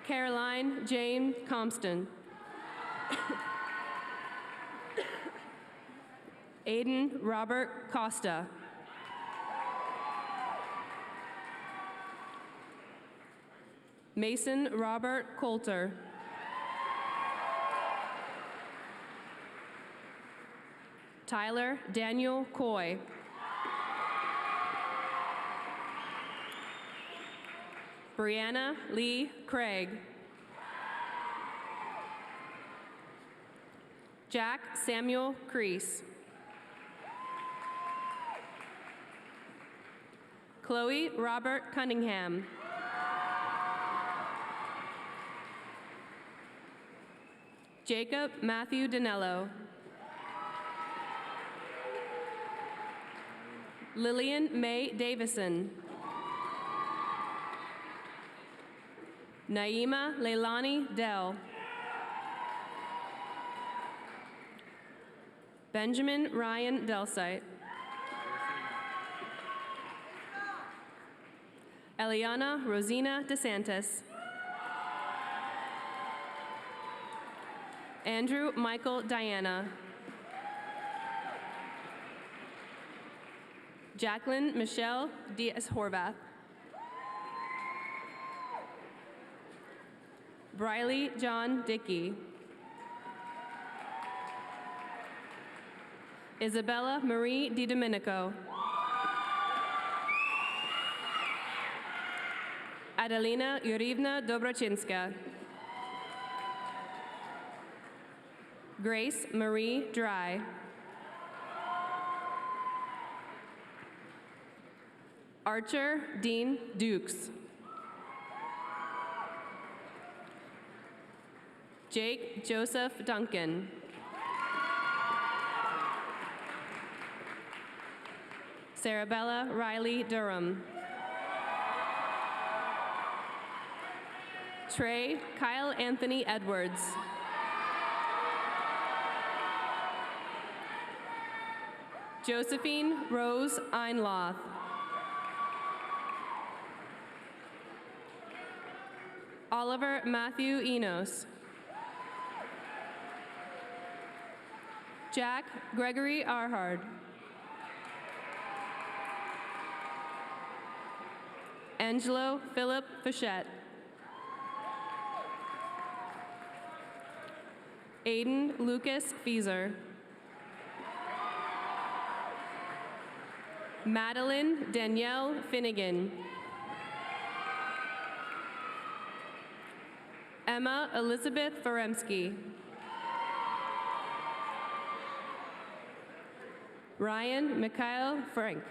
Caroline Jane Compton. Aiden Robert Costa. Mason Robert Coulter. Tyler Daniel Coy. Brianna Lee Craig. Jack Samuel Crease. Chloe Robert Cunningham. Jacob Matthew Danello. Lillian May Davison. Naima Leilani Dell. Benjamin Ryan Delsite. Eliana Rosina DeSantis. Andrew Michael Diana. Jacqueline Michelle Diaz Horvath. Briley John Dickey. Isabella Marie DiDomenico. Adelina Yurivna Dobrochinska. Grace Marie Dry. Archer Dean Dukes. Jake Joseph Duncan. Sarabella Riley Durham. Trey Kyle Anthony Edwards. Josephine Rose Einloth. Oliver Matthew Enos. Jack Gregory Arhard. Angelo Philip Fichette. Aiden Lucas Fieser. Madeline Danielle Finnegan. Emma Elizabeth Faremski. Ryan Mikhail Frank.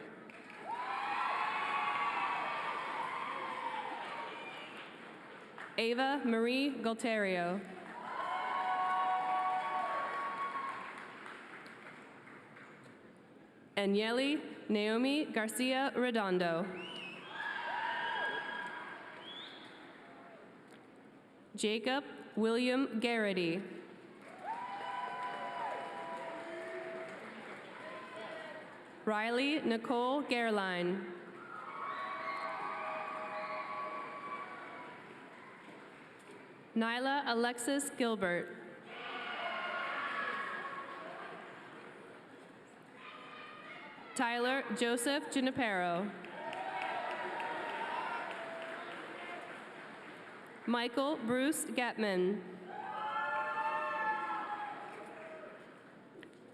Ava Marie Galterio. Anyeli Naomi Garcia Redondo. Jacob William Garrity. Riley Nicole Gerline. Nyla Alexis Gilbert. Tyler Joseph Junipero. Michael Bruce Getman.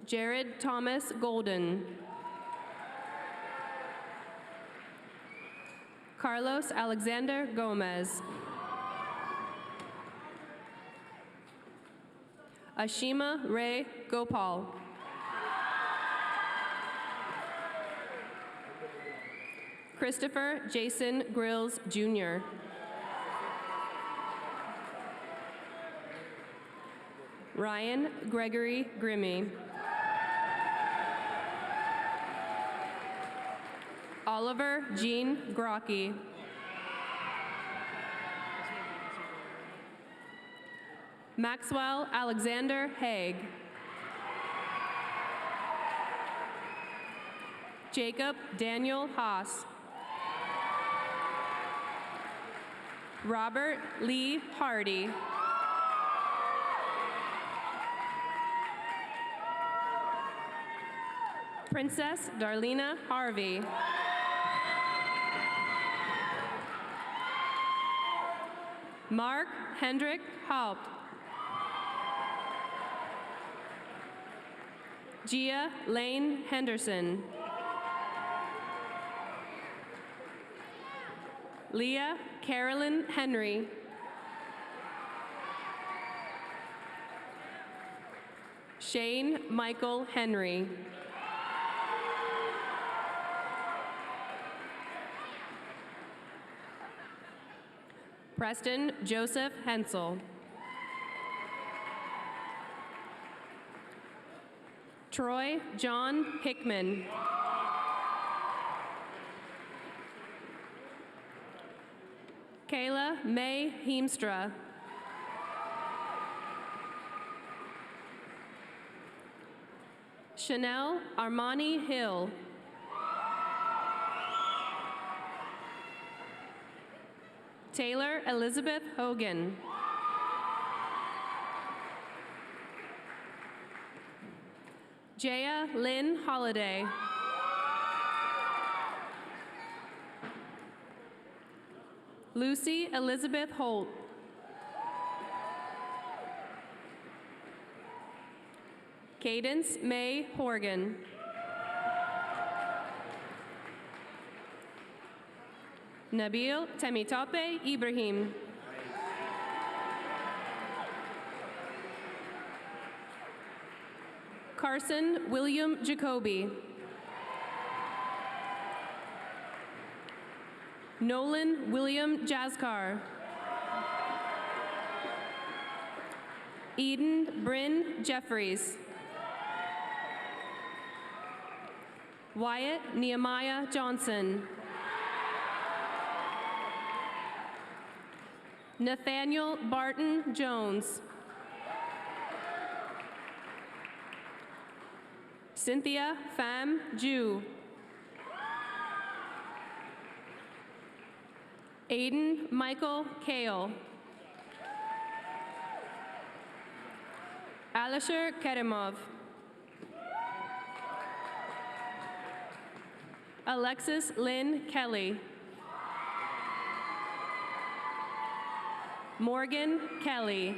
Jared Thomas Golden. Carlos Alexander Gomez. Ashima Ray Gopal. Christopher Jason Grills, Jr. Ryan Gregory Grimmy. Oliver Jean Grocky. Maxwell Alexander Haig. Jacob Daniel Haas. Robert Lee Hardy. Princess Darlena Harvey. Mark Hendrick Haupt. Gia Lane Henderson. Leah Carolyn Henry. Shane Michael Henry. Preston Joseph Hensel. Troy John Hickman. Kayla May Heemstra. Chanel Armani Hill. Taylor Elizabeth Hogan. Jaya Lynn Holiday. Lucy Elizabeth Holt. Cadence May Horgan. Nabil Temitope Ibrahim. Carson William Jacoby. Nolan William Jaskar. Eden Bryn Jeffries. Wyatt Nehemiah Johnson. Nathaniel Barton Jones. Cynthia Pham Ju. Aiden Michael Kale. Alisher Kerimov. Alexis Lynn Kelly. Morgan Kelly.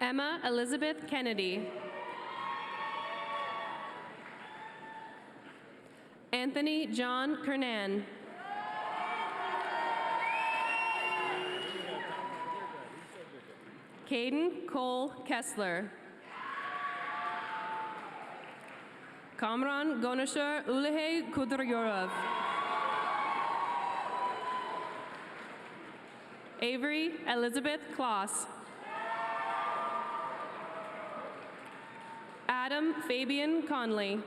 Emma Elizabeth Kennedy. Anthony John Kernan. Caden Cole Kessler. Kamran Gonashar Ulehe Kudryurov. Avery Elizabeth Kloss. Adam Fabian Conley.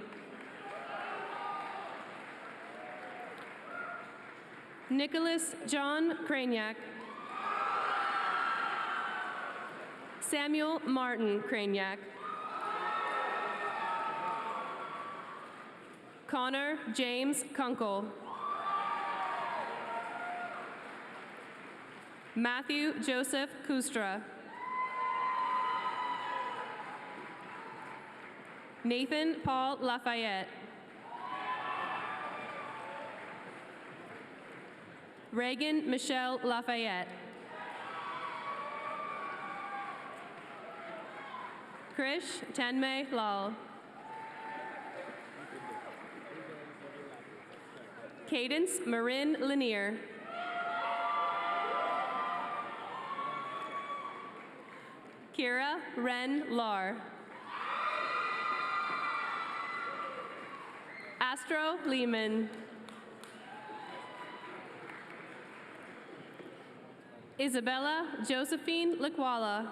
Nicholas John Craniac. Samuel Martin Craniac. Connor James Kunkel. Matthew Joseph Kustra. Nathan Paul Lafayette. Reagan Michelle Lafayette. Krish Tanmay Lal. Cadence Marin Lanier. Kira Ren Lar. Astro Lehman. Isabella Josephine Lakwala.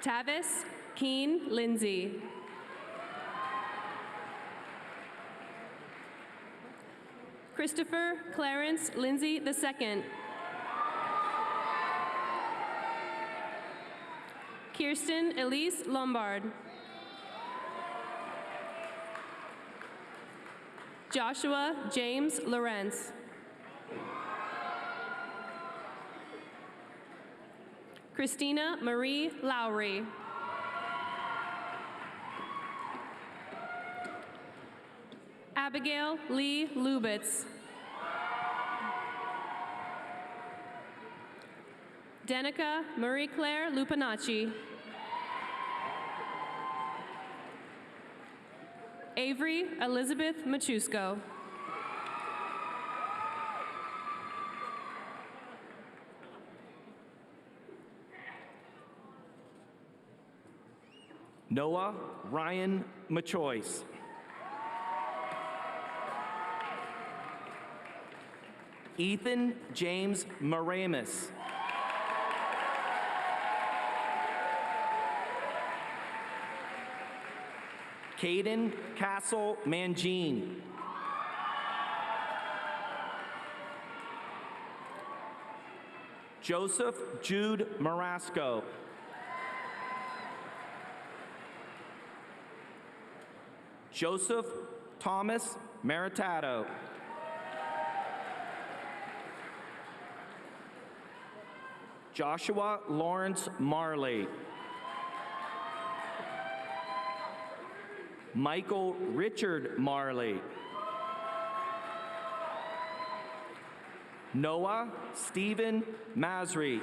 Tavis Keen Lindsay. Christopher Clarence Lindsay II. Kirsten Elise Lombard. Joshua James Lawrence. Christina Marie Lowry. Abigail Lee Lubitz. Danica Marie Claire Lupinacci. Avery Elizabeth Machusko. Noah Ryan Machois. Ethan James Moramis. Caden Castle Mangine. Joseph Jude Marasco. Joseph Thomas Maritato. Joshua Lawrence Marley. Michael Richard Marley. Noah Stephen Masri.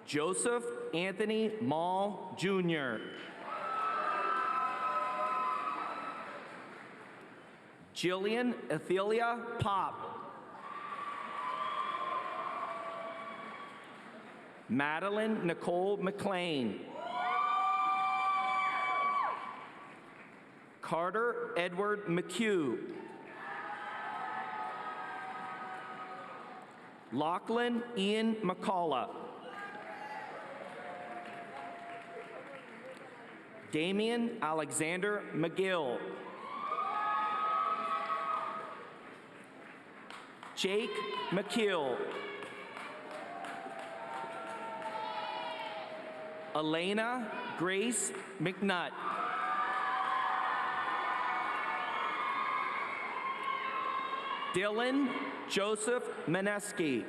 Joseph Anthony Mall Jr. Jillian Athelia Pop. Madeline Nicole McLean. Carter Edward McHugh. Lachlan Ian McCullough. Damian Alexander McGill. Jake McKeel. Elena Grace McNutt. Dylan Joseph Maneski.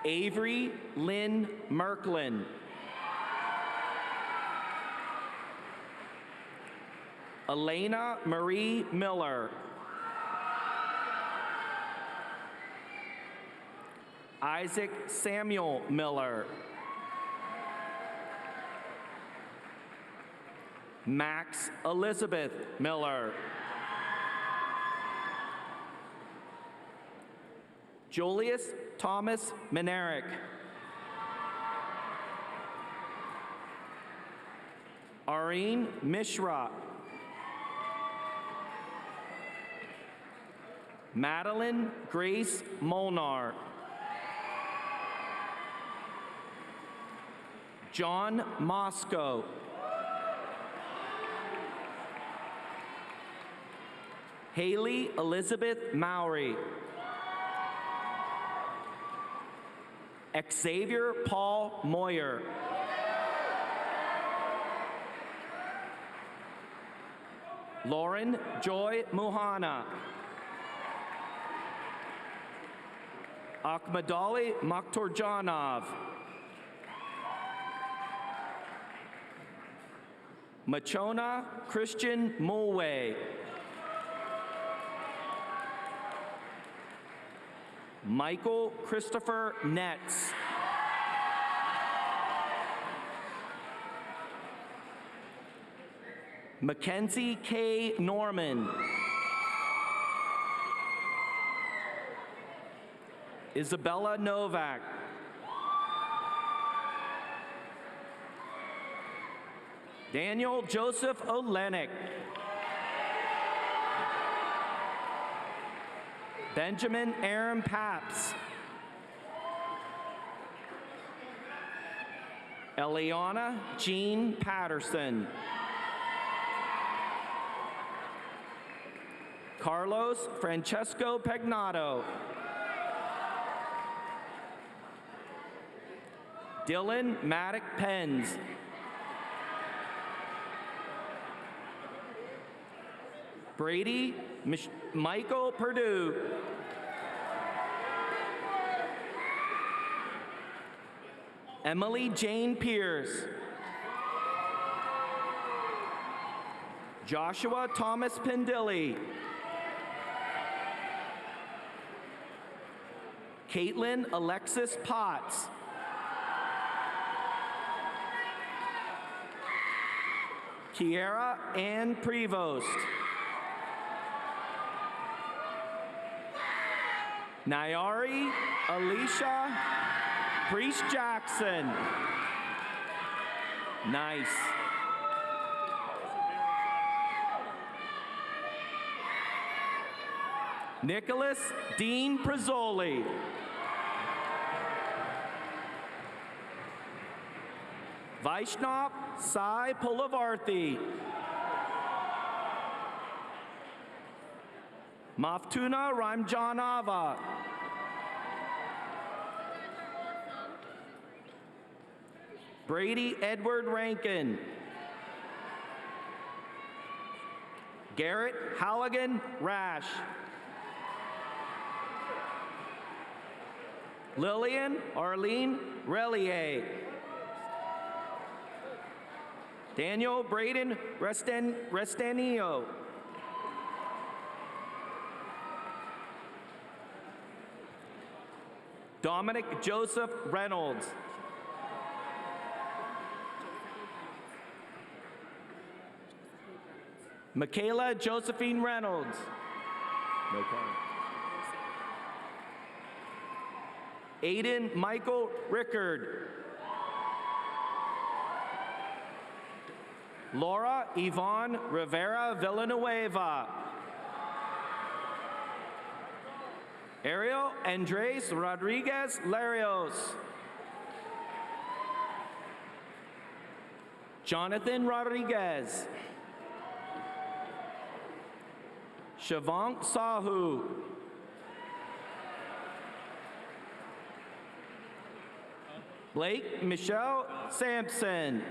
Avery Lynn Merklin. Elena Marie Miller. Isaac Samuel Miller. Max Elizabeth Miller. Julius Thomas Minerick. Areen Mishra. Madeline Grace Molnar. John Moscow. Haley Elizabeth Mowry. Xavier Paul Moyer. Lauren Joy Muhana. Akhmadali Makhtorjanov. Machona Christian Mulway. Michael Christopher Netz. Mackenzie K. Norman. Isabella Novak. Daniel Joseph Olenek. Benjamin Aaron Paps. Eliana Jean Patterson. Carlos Francesco Pagnato. Dylan Maddock Penns. Brady Michael Perdue. Emily Jane Pierce. Joshua Thomas Pendilli. Caitlin Alexis Potts. Kiera Ann Prevost. Nayari Alicia Priest Jackson. Nice. Nicholas Dean Prizzoli. Vaishnav Sai Pulavarthi. Maftuna Ramjanava. Brady Edward Rankin. Garrett Halligan Rash. Lillian Arlene Relier. Daniel Braden Restanio. Dominic Joseph Reynolds. Michaela Josephine Reynolds. No problem. Aiden Michael Rickard. Laura Yvonne Rivera Villanueva. Ariel Andres Rodriguez Larios. Jonathan Rodriguez. Shavonk Sahu. Blake Michelle Sampson.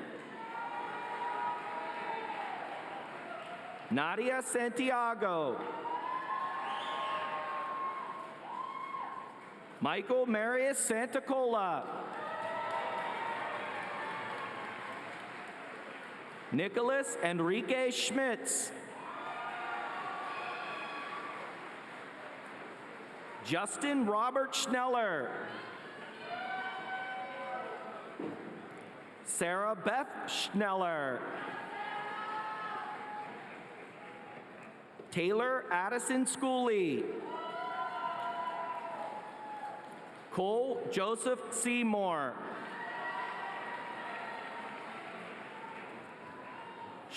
Nadia Santiago. Michael Marius Santacola. Nicholas Enrique Schmitz. Justin Robert Schneller. Sarah Beth Schneller. Taylor Addison Schooley. Cole Joseph Seymour.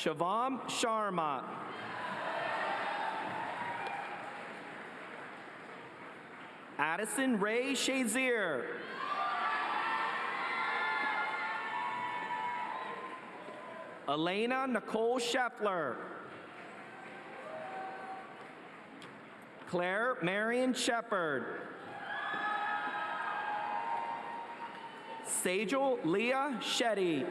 Shivam Sharma. Addison Ray Shazier. Elena Nicole Scheffler. Claire Marion Shepard. Sejal Leah Shetty.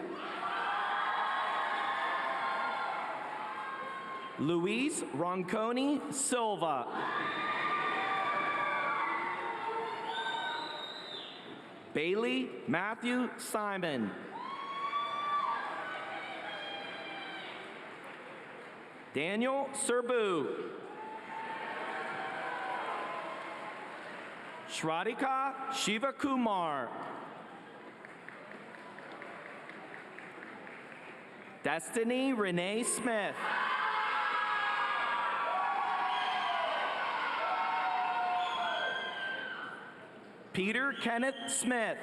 Luis Ronconi Silva. Bailey Matthew Simon. Daniel Serbu. Shradika Shivakumar. Destiny Renee Smith. Peter Kenneth Smith.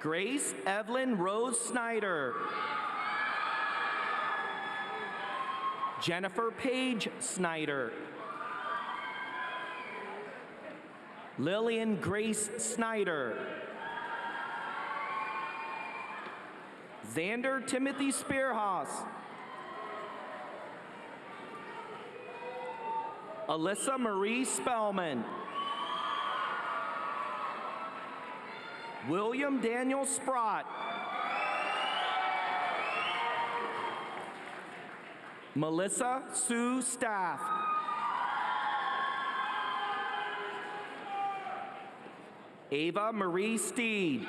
Grace Evelyn Rose Snyder. Jennifer Paige Snyder. Lillian Grace Snyder. Xander Timothy Spearhouse. Alyssa Marie Spellman. William Daniel Sprott. Melissa Sue Staff. Ava Marie Steed.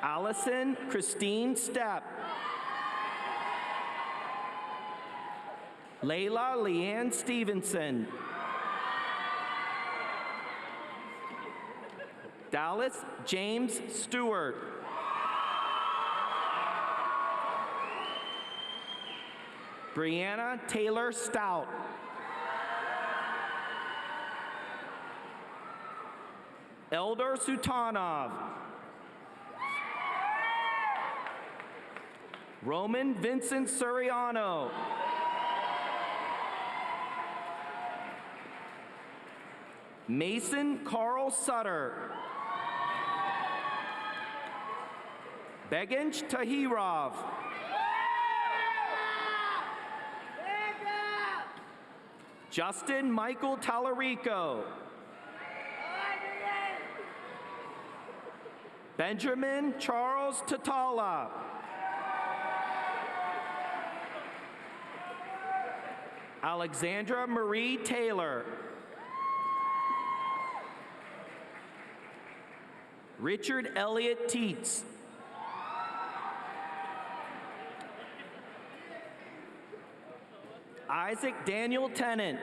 Allison Christine Stepp. Layla Leanne Stevenson. Dallas James Stewart. Brianna Taylor Stout. Eldar Sutanov. Roman Vincent Suriano. Mason Carl Sutter. Beginch Tahirov. Justin Michael Tallarico. Benjamin Charles Tatala. Alexandra Marie Taylor. Richard Elliott Teets. Isaac Daniel Tennant.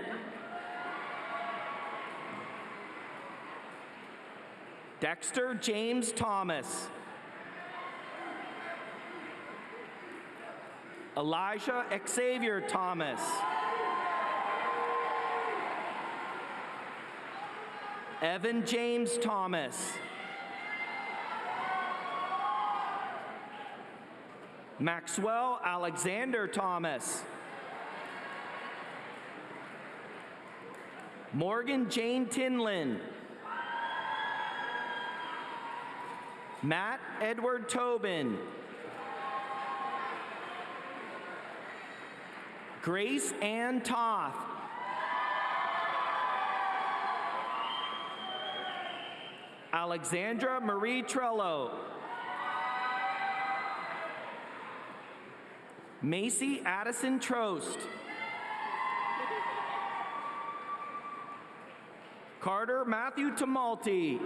Dexter James Thomas. Elijah Xavier Thomas. Evan James Thomas. Maxwell Alexander Thomas. Morgan Jane Tinlin. Matt Edward Tobin. Grace Ann Toth. Alexandra Marie Trello. Macy Addison Trost. Carter Matthew Tamalti.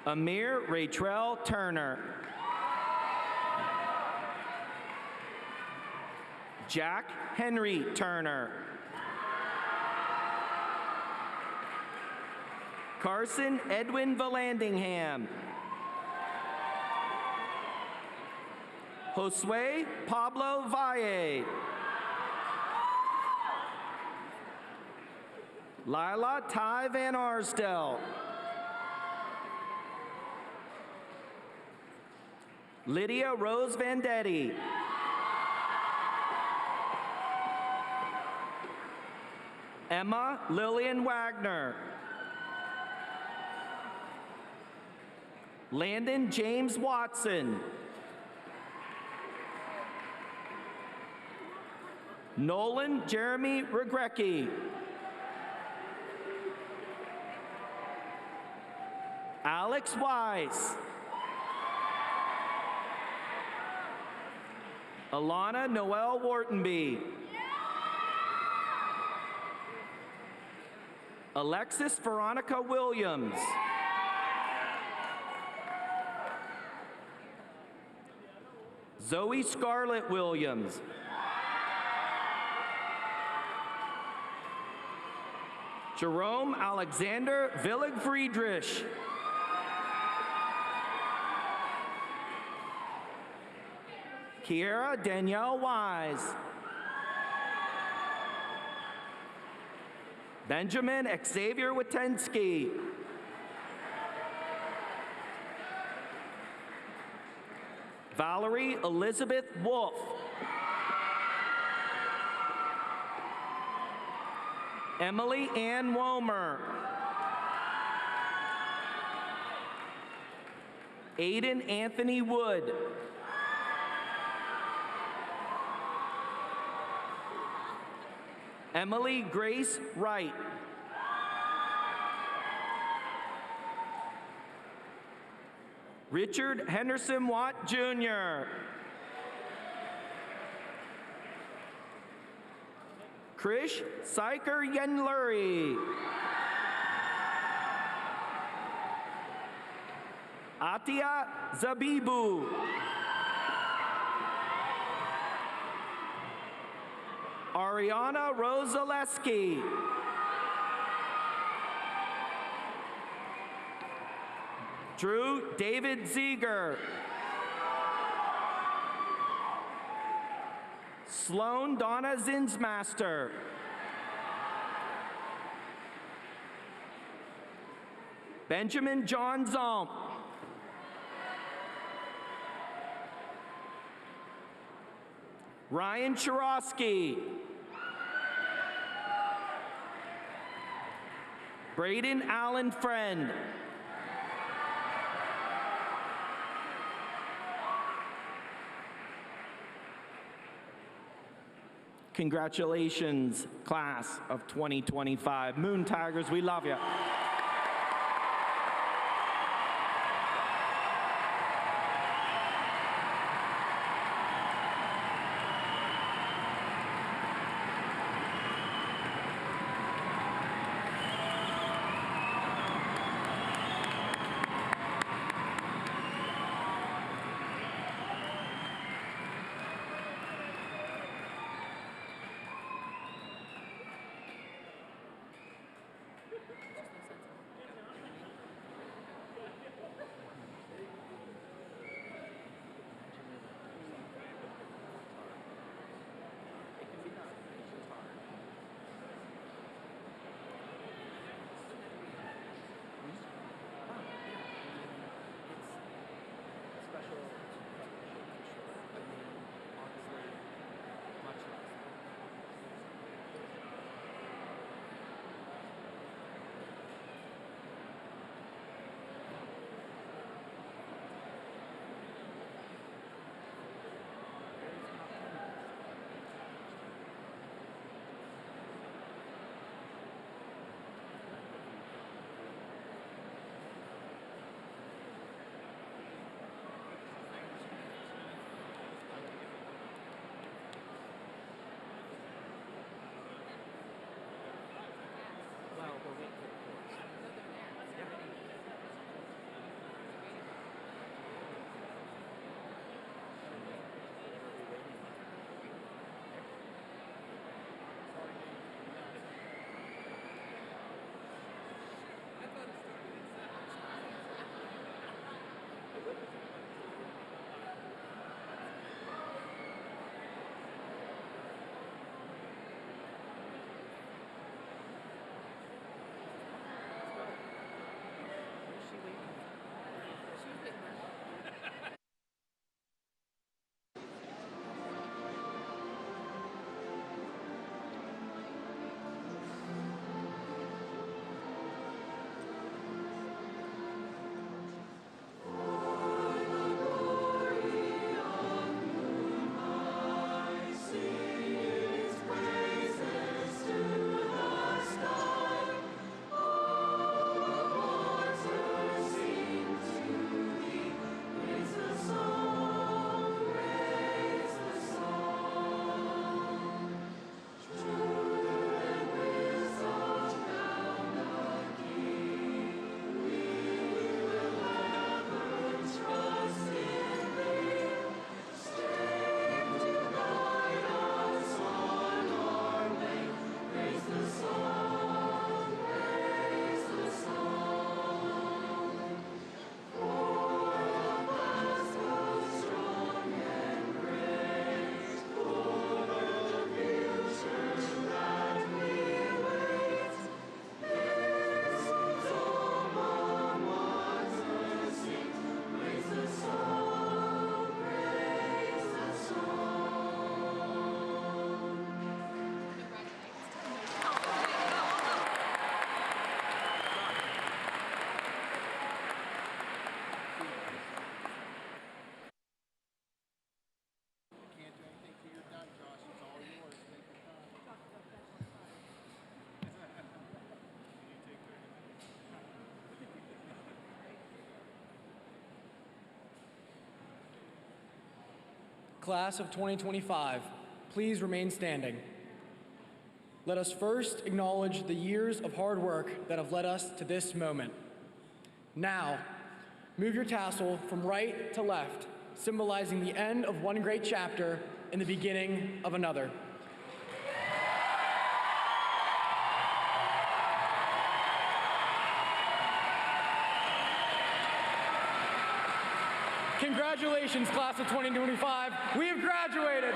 Amir Raytrell Turner. Jack Henry Turner. Carson Edwin Vallandingham. Josue Pablo Valle. Lila Ty Van Arsdell. Lydia Rose Vendetti. Emma Lillian Wagner. Landon James Watson. Nolan Jeremy Regrecki. Alex Wise. Alana Noel Whartonby. Alexis Veronica Williams. Zoe Scarlett Williams. Jerome Alexander Villig Friedrich. Kiera Danielle Wise. Benjamin Xavier Witensky. Valerie Elizabeth Wolf. Emily Ann Womer. Aiden Anthony Wood. Emily Grace Wright. Richard Henderson Watt Jr. Krish Syker Yenluri. Atia Zabibu. Ariana Rosaleski. Drew David Zieger. Sloan Donna Zinsmaster. Benjamin John Zomp. Ryan Chirosky. Braden Allen Friend. Congratulations, class of 2025. Moon Tigers, we love you. Class of 2025, please remain standing. Let us first acknowledge the years of hard work that have led us to this moment. Now, move your tassel from right to left, symbolizing the end of one great chapter and the beginning of another. Congratulations, class of 2025. We have graduated.